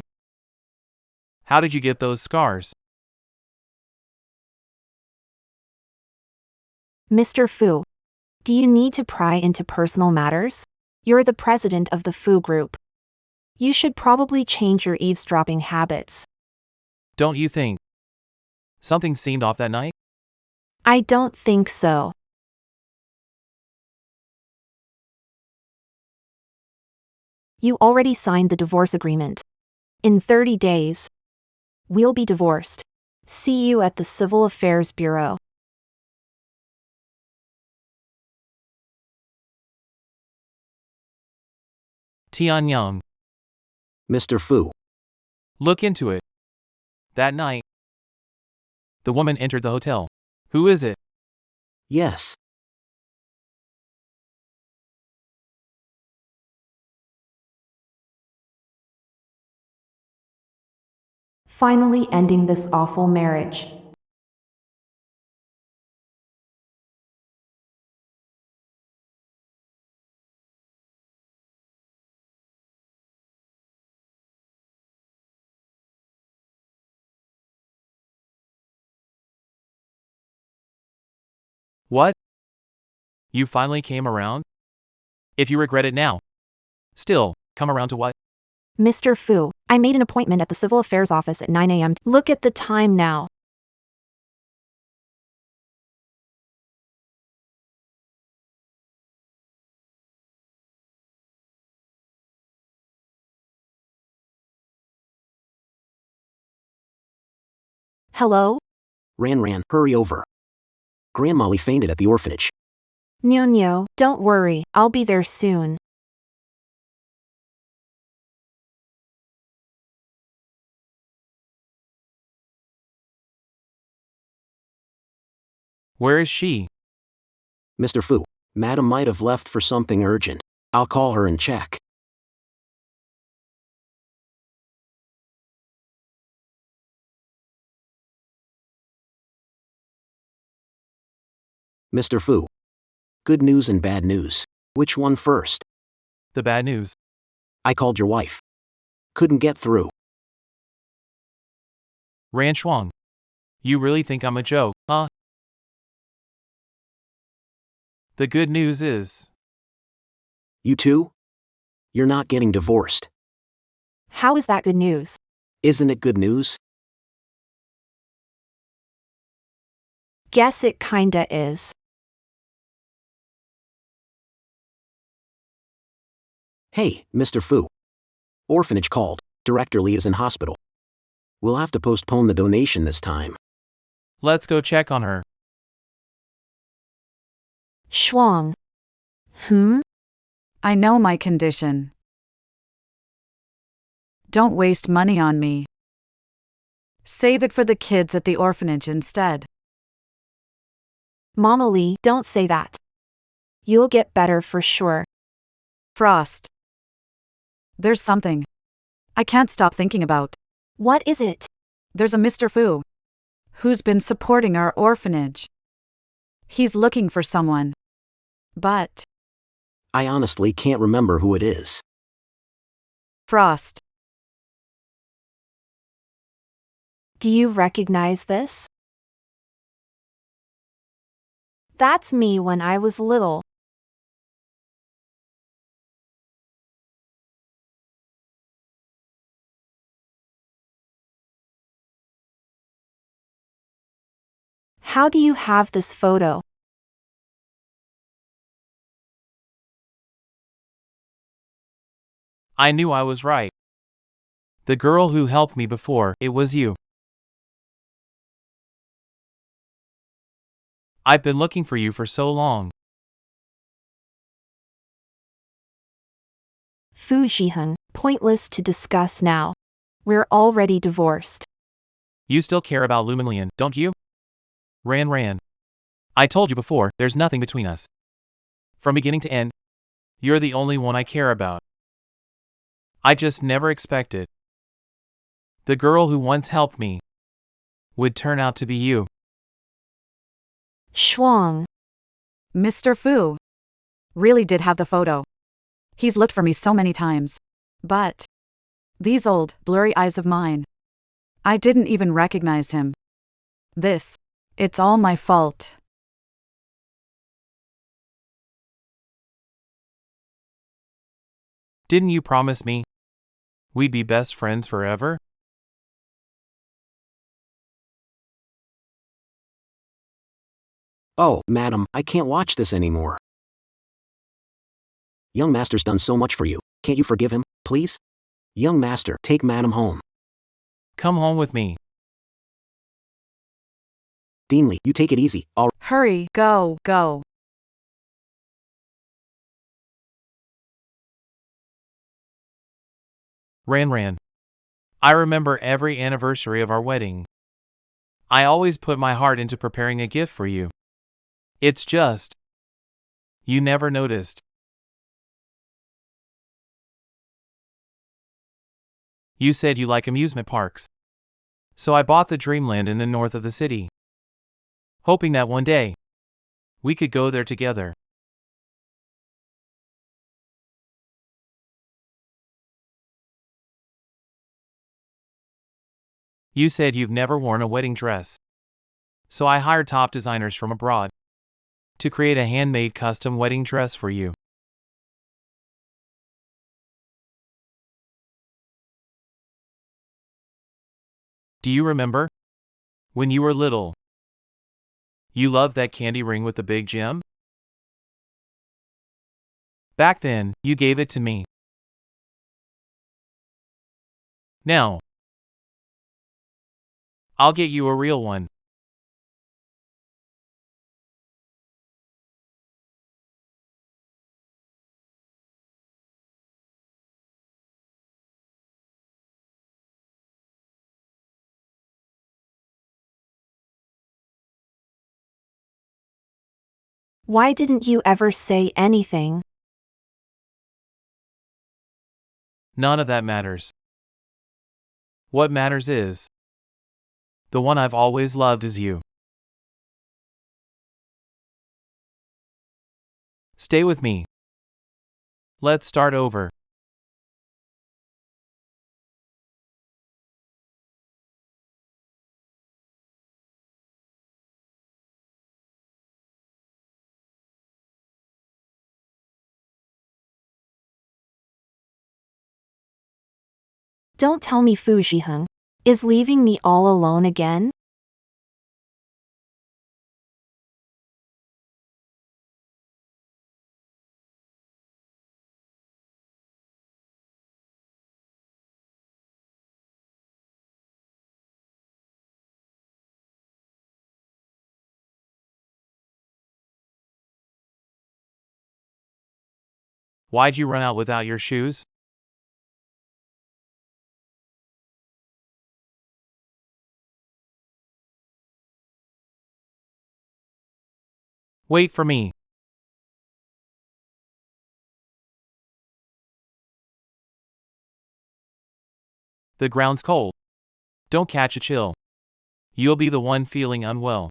How did you get those scars? Mr. Fu, do you need to pry into personal matters? You're the president of the Fu Group. You should probably change your eavesdropping habits. Don't you think something seemed off that night? I don't think so. You already signed the divorce agreement. In 30 days, we'll be divorced. See you at the Civil Affairs Bureau. Tianyang, Mr. Fu. look into it. That night, the woman entered the hotel. Who is it? Yes. Finally ending this awful marriage. What? You finally came around? If you regret it now. Still, come around to what? Mr. Fu, I made an appointment at the Civil Affairs office at 9 a.m. Look at the time now. Hello? Ran, hurry over. Grandmolly fainted at the orphanage. Nyo, don't worry, I'll be there soon. Where is she? Mr. Fu, Madam might have left for something urgent. I'll call her and check. Mr. Fu. Good news and bad news. Which one first? The bad news. I called your wife. Couldn't get through. Ran Shuang. You really think I'm a joke, huh? The good news is, You too? You're not getting divorced. How is that good news? Isn't it good news? Guess it kinda is. Hey, Mr. Fu. Orphanage called. Director Lee is in hospital. We'll have to postpone the donation this time. Let's go check on her. Shuang. I know my condition. Don't waste money on me. Save it for the kids at the orphanage instead. Mama Lee, don't say that. You'll get better for sure. Frost. There's something I can't stop thinking about. What is it? There's a Mr. Fu who's been supporting our orphanage. He's looking for someone. But I honestly can't remember who it is. Frost. Do you recognize this? That's me when I was little. How do you have this photo? I knew I was right. The girl who helped me before, it was you. I've been looking for you for so long. Fu Zhiheng, pointless to discuss now. We're already divorced. You still care about Luminlian, don't you? Ran. I told you before, there's nothing between us. From beginning to end, you're the only one I care about. I just never expected the girl who once helped me would turn out to be you. Shuang. Mr. Fu really did have the photo. He's looked for me so many times. But these old, blurry eyes of mine, I didn't even recognize him. It's all my fault. Didn't you promise me we'd be best friends forever? Oh, madam, I can't watch this anymore. Young master's done so much for you. Can't you forgive him, please? Young master, take madam home. Come home with me. Deanly, you take it easy. All Hurry, go. Ran. I remember every anniversary of our wedding. I always put my heart into preparing a gift for you. It's just, you never noticed. You said you like amusement parks. So I bought the Dreamland in the north of the city, hoping that one day we could go there together. You said you've never worn a wedding dress. So I hired top designers from abroad to create a handmade custom wedding dress for you. Do you remember? When you were little, you loved that candy ring with the big gem? Back then, you gave it to me. Now, I'll get you a real one. Why didn't you ever say anything? None of that matters. What matters is, the one I've always loved is you. Stay with me. Let's start over. Don't tell me Fu Zhiheng is leaving me all alone again? Why'd you run out without your shoes? Wait for me. The ground's cold. Don't catch a chill. You'll be the one feeling unwell.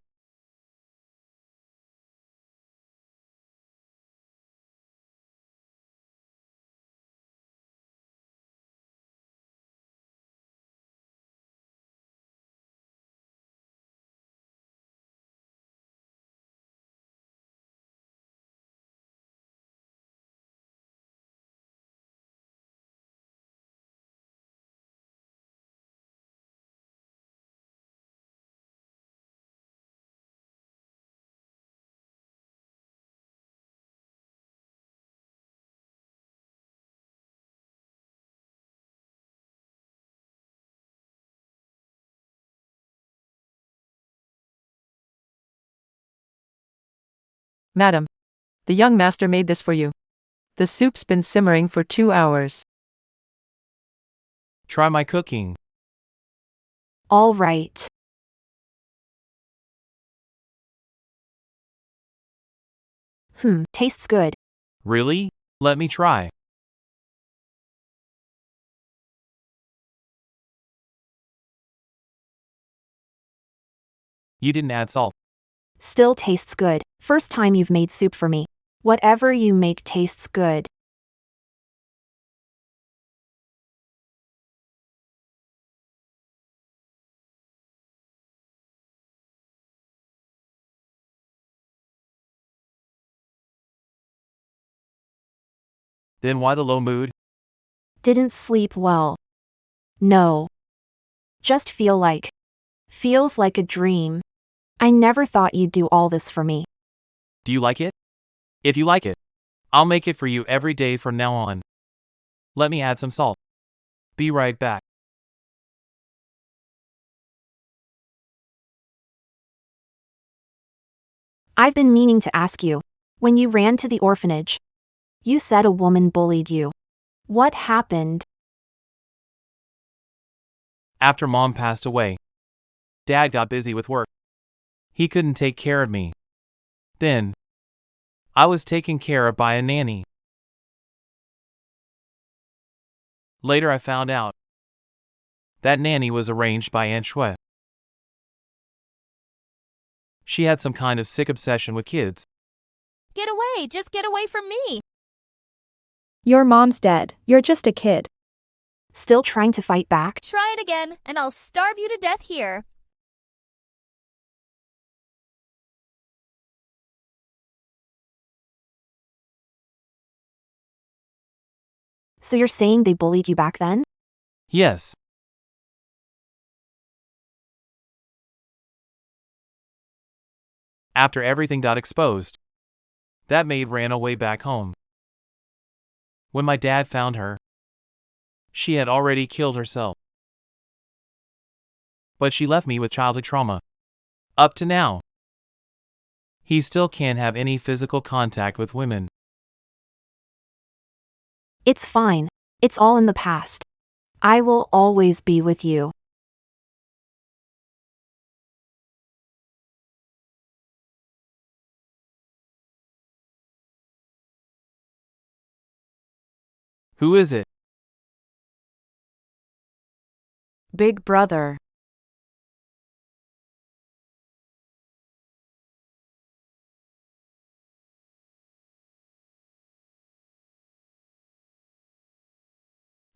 Madam, the young master made this for you. The soup's been simmering for 2 hours. Try my cooking. All right. Tastes good. Really? Let me try. You didn't add salt. Still tastes good. First time you've made soup for me. Whatever you make tastes good. Then why the low mood? Didn't sleep well. No. Just feels like a dream. I never thought you'd do all this for me. Do you like it? If you like it, I'll make it for you every day from now on. Let me add some salt. Be right back. I've been meaning to ask you. When you ran to the orphanage, you said a woman bullied you. What happened? After Mom passed away, Dad got busy with work. He couldn't take care of me. Then, I was taken care of by a nanny. Later I found out that nanny was arranged by Aunt Shue. She had some kind of sick obsession with kids. Get away! Just get away from me! Your mom's dead. You're just a kid. Still trying to fight back? Try it again, and I'll starve you to death here. So you're saying they bullied you back then? Yes. After everything got exposed, that maid ran away back home. When my dad found her, she had already killed herself. But she left me with childhood trauma. Up to now, he still can't have any physical contact with women. It's fine. It's all in the past. I will always be with you. Who is it? Big brother.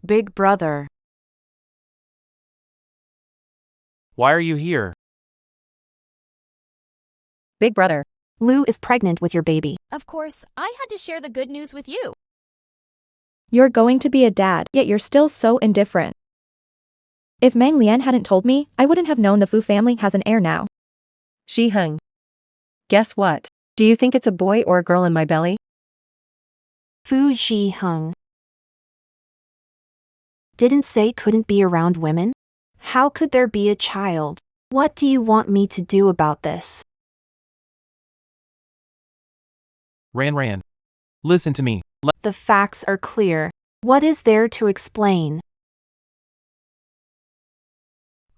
Big brother. Why are you here? Big brother. Lou is pregnant with your baby. Of course, I had to share the good news with you. You're going to be a dad, yet you're still so indifferent. If Meng Lian hadn't told me, I wouldn't have known the Fu family has an heir now. She hung. Guess what? Do you think it's a boy or a girl in my belly? Fu Ji Hung. Didn't say couldn't be around women? How could there be a child? What do you want me to do about this? Ran. Listen to me. The facts are clear. What is there to explain?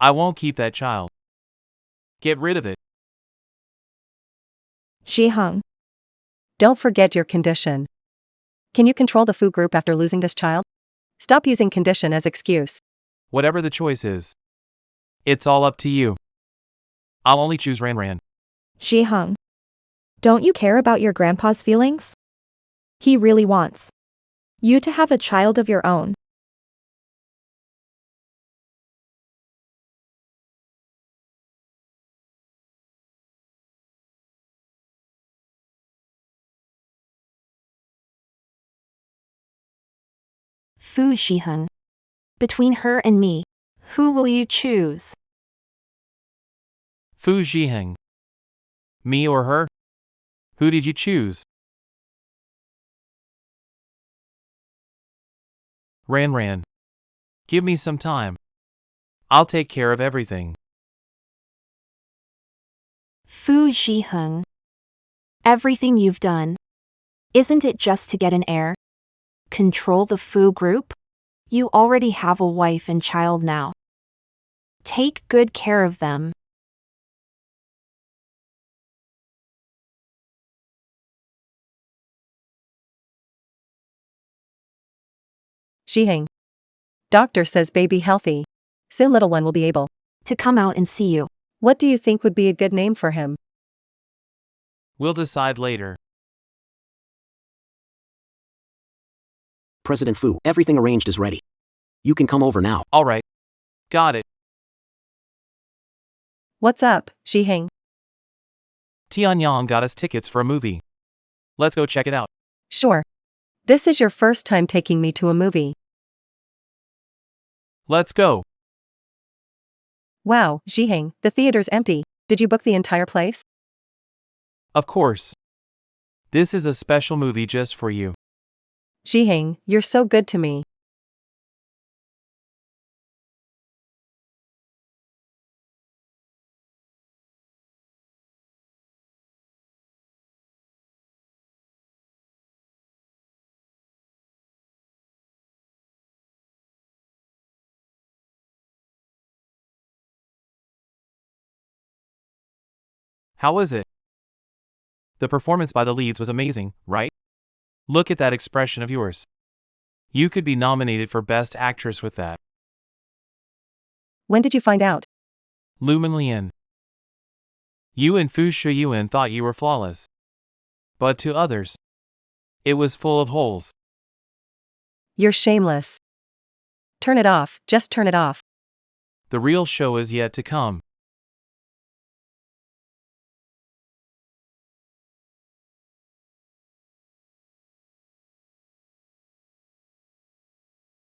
I won't keep that child. Get rid of it. Ji-hung. Don't forget your condition. Can you control the Fu group after losing this child? Stop using condition as excuse. Whatever the choice is. It's all up to you. I'll only choose Ran. Ji-hung. Don't you care about your grandpa's feelings? He really wants you to have a child of your own. Fu Shiheng. Between her and me, who will you choose? Fu Zhiheng. Me or her? Who did you choose? Ran. Give me some time. I'll take care of everything. Fu Shiheng. Everything you've done. Isn't it just to get an heir? Control the Fu group? You already have a wife and child now. Take good care of them. Zhiheng. Doctor says baby healthy. Soon little one will be able To come out and see you. What do you think would be a good name for him? We'll decide later. President Fu, everything arranged is ready. You can come over now. Alright. Got it. What's up, Zhiheng? Tianyang got us tickets for a movie. Let's go check it out. Sure. This is your first time taking me to a movie. Let's go. Wow, Zhiheng, the theater's empty. Did you book the entire place? Of course. This is a special movie just for you. Zhiheng, you're so good to me. How was it? The performance by the leads was amazing, right? Look at that expression of yours. You could be nominated for Best Actress with that. When did you find out? Lumen Lian. You and Fu Shiyuan thought you were flawless. But to others, it was full of holes. You're shameless. Turn it off, just turn it off. The real show is yet to come.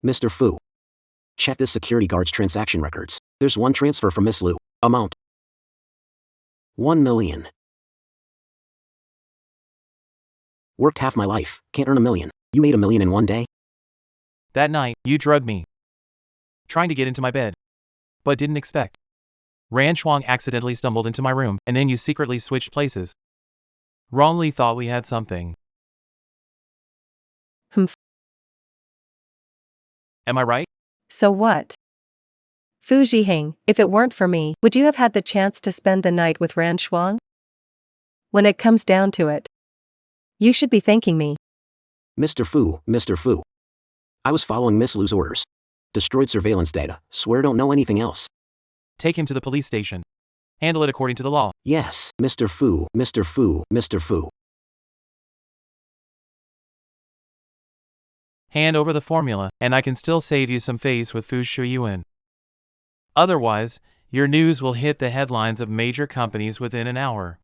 Mr. Fu. Check this security guard's transaction records. There's one transfer from Miss Lu. Amount. 1 million. Worked half my life, can't earn $1 million. You made $1 million in one day? That night, you drugged me. Trying to get into my bed. But didn't expect. Ran Shuang accidentally stumbled into my room, and then you secretly switched places. Wrongly thought we had something. Humph. Am I right? So what? Fu Zhiheng, if it weren't for me, would you have had the chance to spend the night with Ran Shuang? When it comes down to it, you should be thanking me. Mr. Fu. I was following Miss Lu's orders. Destroyed surveillance data. Swear don't know anything else. Take him to the police station. Handle it according to the law. Yes, Mr. Fu. Hand over the formula, and I can still save you some face with Fu Shuyuan. Otherwise, your news will hit the headlines of major companies within an hour.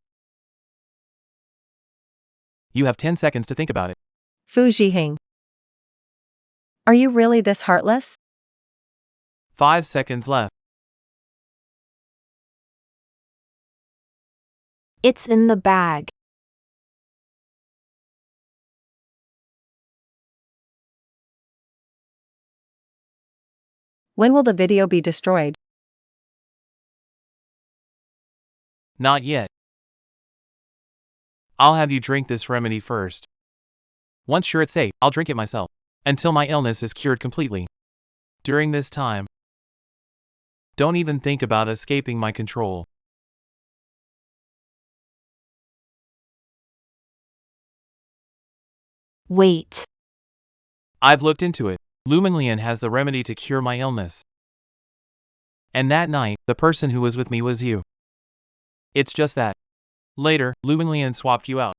You have 10 seconds to think about it. Fu Zhiheng. Are you really this heartless? 5 seconds left. It's in the bag. When will the video be destroyed? Not yet. I'll have you drink this remedy first. Once sure it's safe, I'll drink it myself. Until my illness is cured completely. During this time, don't even think about escaping my control. Wait. I've looked into it. Luminglian has the remedy to cure my illness. And that night, the person who was with me was you. It's just that. Later, Luminglian swapped you out.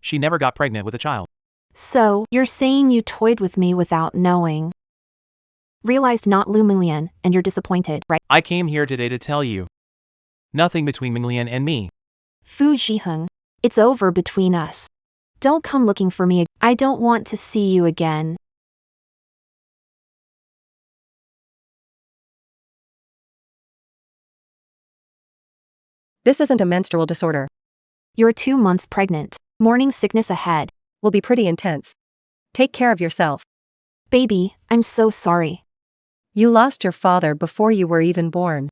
She never got pregnant with a child. So, you're saying you toyed with me without knowing. Realized not Lumilian, and you're disappointed, right? I came here today to tell you. Nothing between Minglian and me. Fu Zhiheng, it's over between us. Don't come looking for me. I don't want to see you again. This isn't a menstrual disorder. You're 2 months pregnant. Morning sickness ahead. Will be pretty intense. Take care of yourself. Baby, I'm so sorry. You lost your father before you were even born.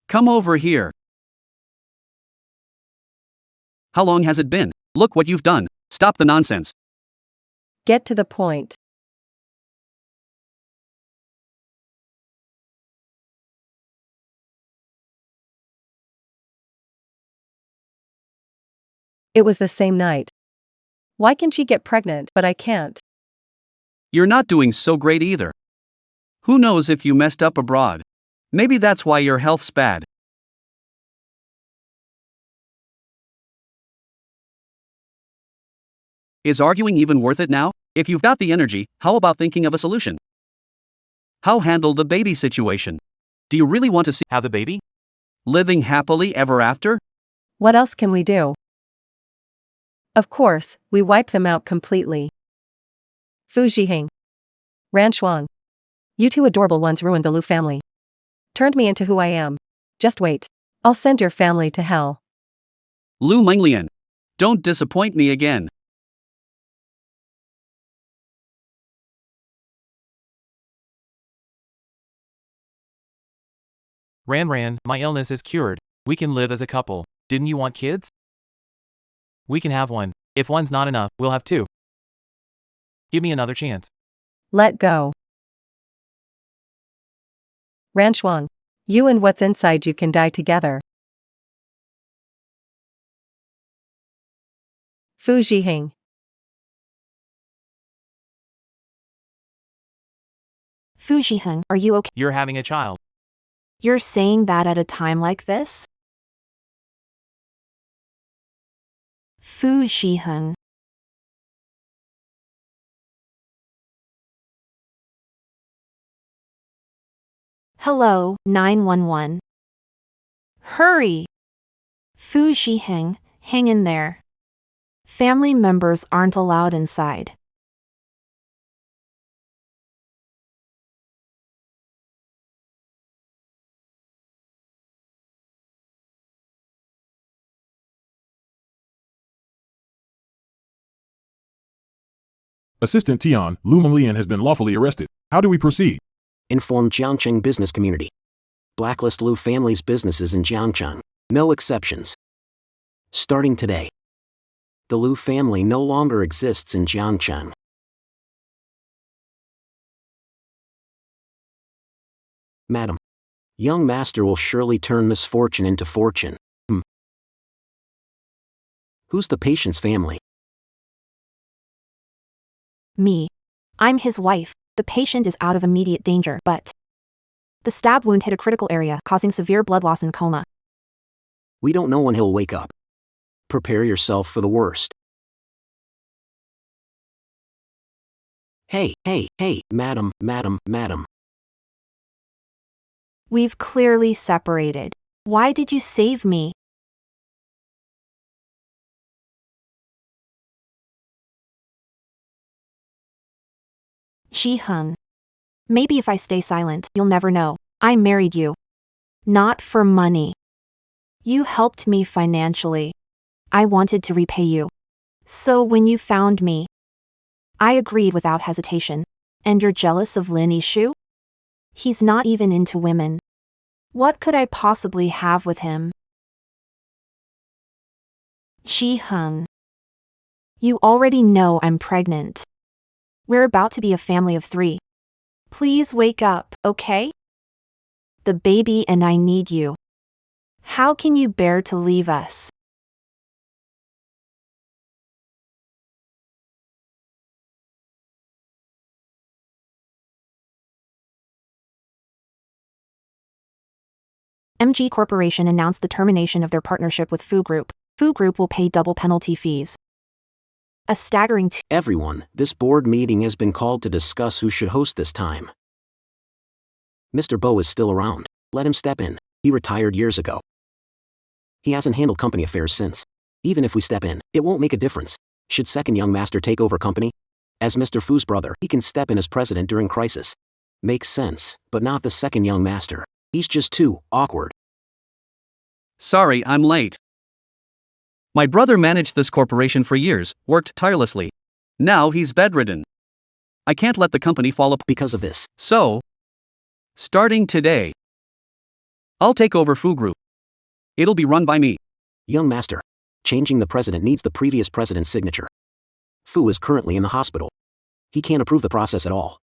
Come over here. How long has it been? Look what you've done. Stop the nonsense. Get to the point. It was the same night. Why can she get pregnant but I can't? You're not doing so great either. Who knows if you messed up abroad? Maybe that's why your health's bad. Is arguing even worth it now? If you've got the energy, how about thinking of a solution? How handle the baby situation? Do you really want to see Have the baby? living happily ever after? What else can we do? Of course, we wipe them out completely. Fu Zhiheng. Ran Shuang. You two adorable ones ruined the Lu family. Turned me into who I am. Just wait. I'll send your family to hell. Lu Minglian. Don't disappoint me again. Ran, my illness is cured. We can live as a couple. Didn't you want kids? We can have one. If one's not enough, we'll have two. Give me another chance. Let go. Ran Shuang. You and what's inside you can die together. Fu Zhiheng. Fu Zhiheng, are you okay? You're having a child. You're saying that at a time like this? Fu Zhiheng. Hello, 911. Hurry! Fu Zhiheng, hang in there. Family members aren't allowed inside. Assistant Tian, Lu Minglian has been lawfully arrested. How do we proceed? Inform Jiangcheng business community. Blacklist Lu family's businesses in Jiangcheng. No exceptions. Starting today. The Lu family no longer exists in Jiangcheng. Madam. Young master will surely turn misfortune into fortune. Who's the patient's family? Me. I'm his wife. The patient is out of immediate danger, but the stab wound hit a critical area, causing severe blood loss and coma. We don't know when he'll wake up. Prepare yourself for the worst. Hey, madam. We've clearly separated. Why did you save me? Ji-hun. Maybe if I stay silent, you'll never know. I married you. Not for money. You helped me financially. I wanted to repay you. So when you found me, I agreed without hesitation. And you're jealous of Lin Yishu? He's not even into women. What could I possibly have with him? Ji-hun. You already know I'm pregnant. We're about to be a family of 3. Please wake up, okay? The baby and I need you. How can you bear to leave us? MG Corporation announced the termination of their partnership with Fu Group. Fu Group will pay double penalty fees. A staggering Everyone, this board meeting has been called to discuss who should host this time. Mr. Bo is still around. Let him step in. He retired years ago. He hasn't handled company affairs since. Even if we step in, it won't make a difference. Should second young master take over company? As Mr. Fu's brother, he can step in as president during crisis. Makes sense, but not the second young master. He's just too awkward. Sorry, I'm late. My brother managed this corporation for years, worked tirelessly. Now he's bedridden. I can't let the company fall apart because of this. So, starting today, I'll take over Fu Group. It'll be run by me. Young master. Changing the president needs the previous president's signature. Fu is currently in the hospital. He can't approve the process at all.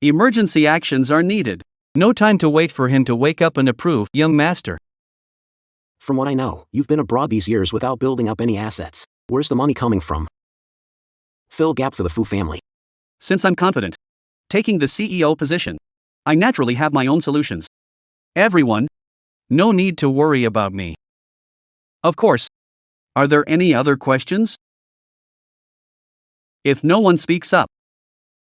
Emergency actions are needed. No time to wait for him to wake up and approve, young master. From what I know, you've been abroad these years without building up any assets. Where's the money coming from? Fill gap for the Fu family. Since I'm confident taking the CEO position, I naturally have my own solutions. Everyone, no need to worry about me. Of course. Are there any other questions? If no one speaks up,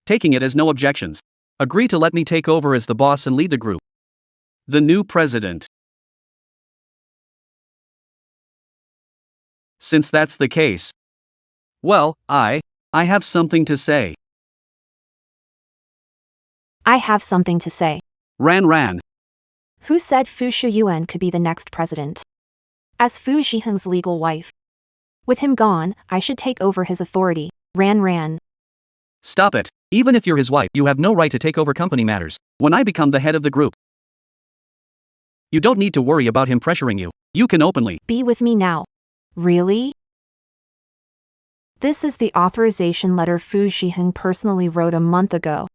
taking it as no objections, agree to let me take over as the boss and lead the group. The new president. Since that's the case, well, I have something to say. I have something to say. Ran. Who said Fu Shuyuan could be the next president? As Fu Zhiheng's legal wife. With him gone, I should take over his authority. Ran. Stop it. Even if you're his wife, you have no right to take over company matters. When I become the head of the group, you don't need to worry about him pressuring you. You can openly be with me now. Really? This is the authorization letter Fu Zhiheng personally wrote a month ago.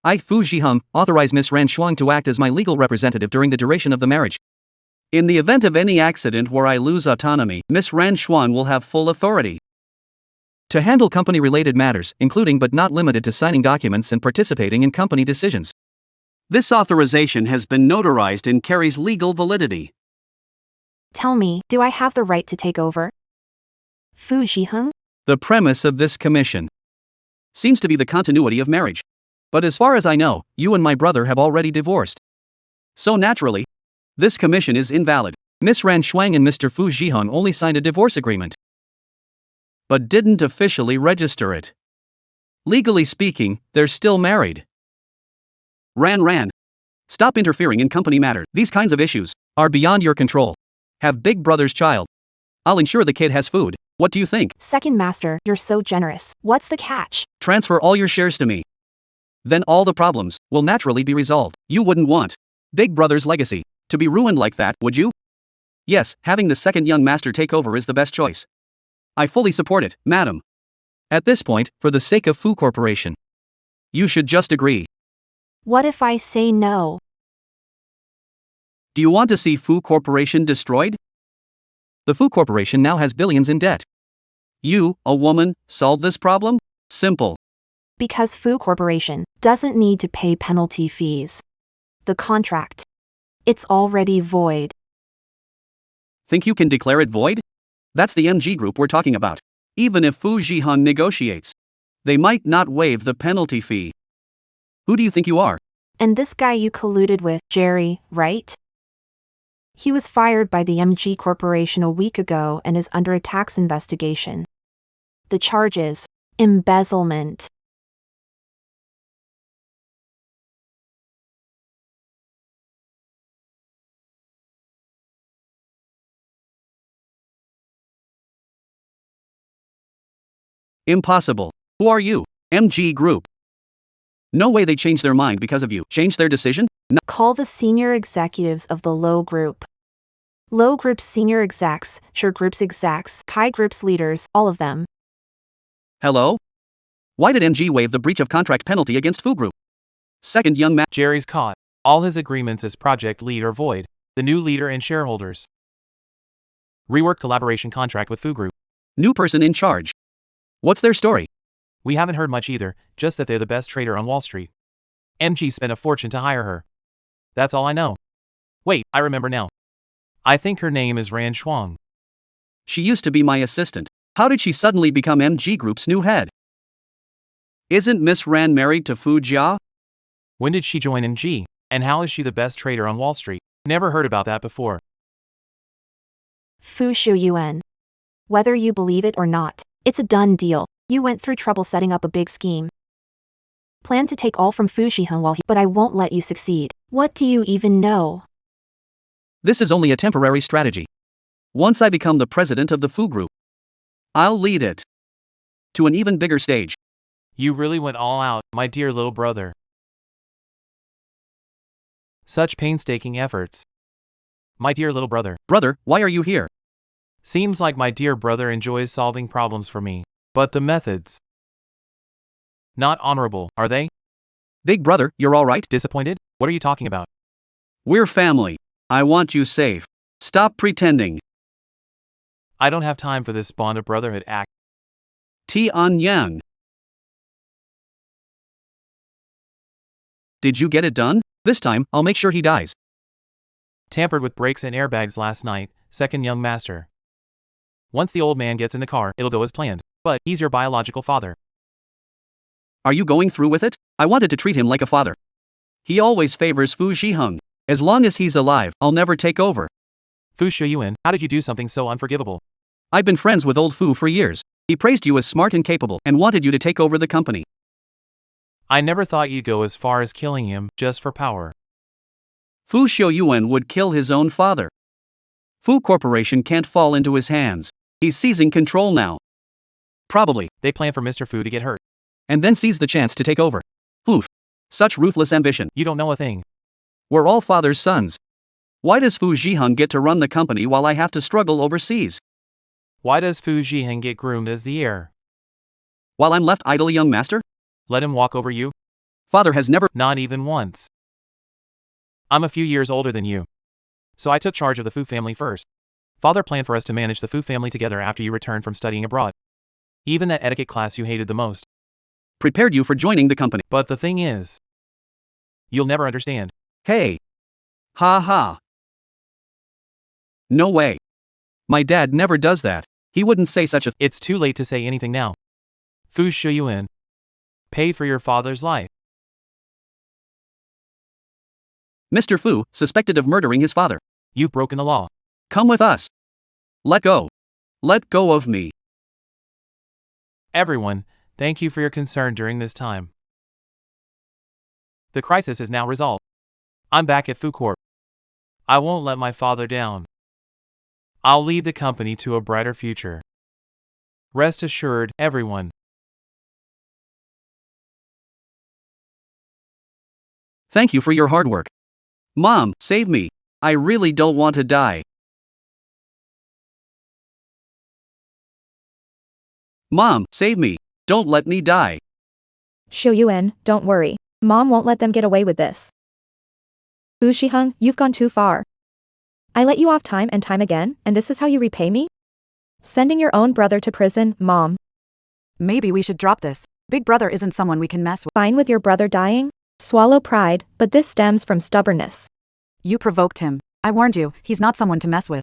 I, Fu Zhiheng, authorize Miss Ran Shuang to act as my legal representative during the duration of the marriage. In the event of any accident where I lose autonomy, Miss Ran Shuang will have full authority to handle company-related matters, including but not limited to signing documents and participating in company decisions. This authorization has been notarized and carries legal validity. Tell me, do I have the right to take over? Fu Zhiheng? The premise of this commission seems to be the continuity of marriage. But as far as I know, you and my brother have already divorced. So naturally, this commission is invalid. Miss Ran Shuang and Mr. Fu Zhiheng only signed a divorce agreement, but didn't officially register it. Legally speaking, they're still married. Ran. Stop interfering in company matters. These kinds of issues are beyond your control. Have Big Brother's child. I'll ensure the kid has food. What do you think? Second master, you're so generous. What's the catch? Transfer all your shares to me. Then all the problems will naturally be resolved. You wouldn't want Big Brother's legacy to be ruined like that, would you? Yes, having the second young master take over is the best choice. I fully support it, madam. At this point, for the sake of Fu Corporation, you should just agree. What if I say no? Do you want to see Fu Corporation destroyed? The Fu Corporation now has billions in debt. You, a woman, solve this problem? Simple. Because Fu Corporation doesn't need to pay penalty fees. The contract. It's already void. Think you can declare it void? That's the MG group we're talking about. Even if Fu Zhiheng negotiates, they might not waive the penalty fee. Who do you think you are? And this guy you colluded with, Jerry, right? He was fired by the MG Corporation a week ago and is under a tax investigation. The charge is embezzlement. Impossible. Who are you? MG Group. No way they changed their mind because of you. Changed their decision? No. Call the senior executives of the Low Group. Low Group's senior execs, Sure Group's execs, Kai Group's leaders, all of them. Hello? Why did MG waive the breach of contract penalty against Fu Group? Second young man. Jerry's caught. All his agreements as project lead are void. The new leader and shareholders. Reworked collaboration contract with Fu Group. New person in charge. What's their story? We haven't heard much either, just that they're the best trader on Wall Street. MG spent a fortune to hire her. That's all I know. Wait, I remember now. I think her name is Ran Shuang. She used to be my assistant. How did she suddenly become MG Group's new head? Isn't Miss Ran married to Fu Jia? When did she join MG? And how is she the best trader on Wall Street? Never heard about that before. Fu Shuyuan. Whether you believe it or not, it's a done deal. You went through trouble setting up a big scheme. Plan to take all from Fu Shiheng while but I won't let you succeed. What do you even know? This is only a temporary strategy. Once I become the president of the Fu Group, I'll lead it to an even bigger stage. You really went all out, my dear little brother. Such painstaking efforts. My dear little brother. Brother, why are you here? Seems like my dear brother enjoys solving problems for me. But the methods. Not honorable, are they? Big brother, you're all right? Disappointed? What are you talking about? We're family. I want you safe. Stop pretending. I don't have time for this bond of brotherhood act. Tian Yang. Did you get it done? This time, I'll make sure he dies. Tampered with brakes and airbags last night, second young master. Once the old man gets in the car, it'll go as planned. But he's your biological father. Are you going through with it? I wanted to treat him like a father. He always favors Fu Zhiheng. As long as he's alive, I'll never take over. Fu Shuyuan, how did you do something so unforgivable? I've been friends with old Fu for years. He praised you as smart and capable and wanted you to take over the company. I never thought you'd go as far as killing him, just for power. Fu Xiuyuan would kill his own father. Fu Corporation can't fall into his hands. He's seizing control now. Probably. They plan for Mr. Fu to get hurt. And then seize the chance to take over. Oof. Such ruthless ambition. You don't know a thing. We're all father's sons. Why does Fu Zhiheng get to run the company while I have to struggle overseas? Why does Fu Zhiheng get groomed as the heir? While I'm left idle, young master? Let him walk over you? Father has never. Not even once. I'm a few years older than you. So I took charge of the Fu family first. Father planned for us to manage the Fu family together after you returned from studying abroad. Even that etiquette class you hated the most. Prepared you for joining the company. But the thing is, you'll never understand. Hey. Ha ha. No way. My dad never does that. He wouldn't say such a. It's too late to say anything now. Fu Shuyuan. Pay for your father's life. Mr. Fu, suspected of murdering his father. You've broken the law. Come with us. Let go. Let go of me. Everyone, thank you for your concern during this time. The crisis is now resolved. I'm back at Fu Corp. I won't let my father down. I'll lead the company to a brighter future. Rest assured, everyone. Thank you for your hard work. Mom, save me. I really don't want to die. Mom, save me. Don't let me die. Shuyuan, don't worry. Mom won't let them get away with this. Fu Shiheng, you've gone too far. I let you off time and time again, and this is how you repay me? Sending your own brother to prison, Mom. Maybe we should drop this. Big brother isn't someone we can mess with. Fine with your brother dying? Swallow pride, but this stems from stubbornness. You provoked him. I warned you, he's not someone to mess with.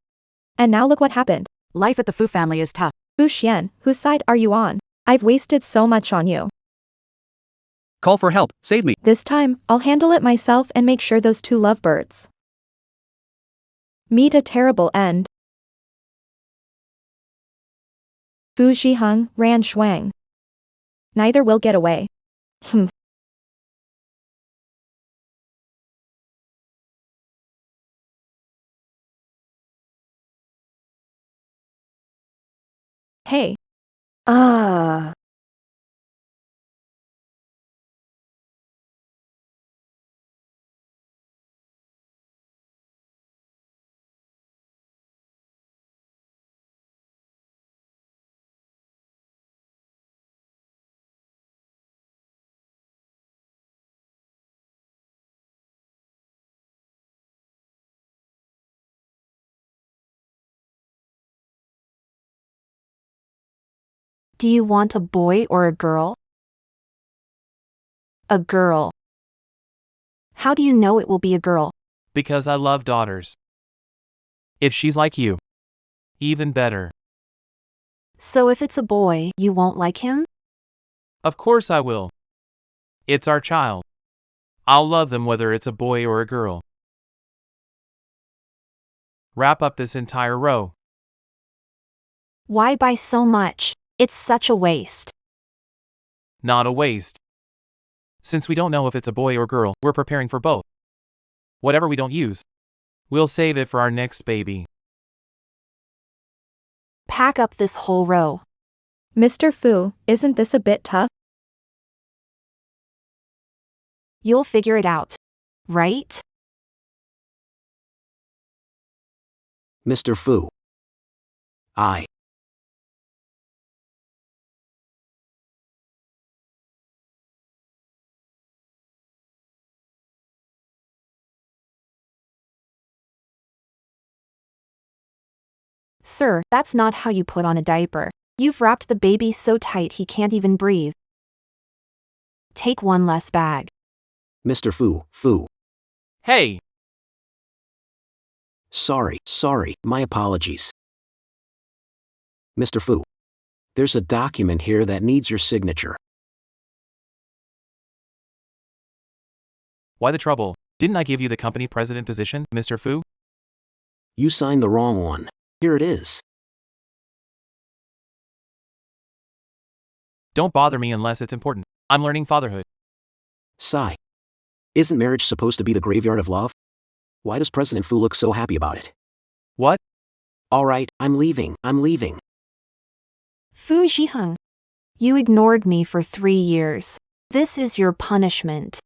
And now look what happened. Life at the Fu family is tough. Fu Xian, whose side are you on? I've wasted so much on you. Call for help, save me. This time, I'll handle it myself and make sure those two lovebirds Meet a terrible end. Fu Zhiheng, Ran Shuang. Neither will get away. Hey. Ah. Do you want a boy or a girl? A girl. How do you know it will be a girl? Because I love daughters. If she's like you, even better. So if it's a boy, you won't like him? Of course I will. It's our child. I'll love them whether it's a boy or a girl. Wrap up this entire row. Why buy so much? It's such a waste. Not a waste. Since we don't know if it's a boy or girl, we're preparing for both. Whatever we don't use, we'll save it for our next baby. Pack up this whole row. Mr. Fu, isn't this a bit tough? You'll figure it out. Right? Mr. Fu. I. Sir, that's not how you put on a diaper. You've wrapped the baby so tight he can't even breathe. Take one less bag. Mr. Fu. Hey! Sorry, my apologies. Mr. Fu. There's a document here that needs your signature. Why the trouble? Didn't I give you the company president position, Mr. Fu? You signed the wrong one. Here it is. Don't bother me unless it's important. I'm learning fatherhood. Sigh. Isn't marriage supposed to be the graveyard of love? Why does President Fu look so happy about it? What? Alright, I'm leaving. Fu Zhiheng. You ignored me for 3 years. This is your punishment.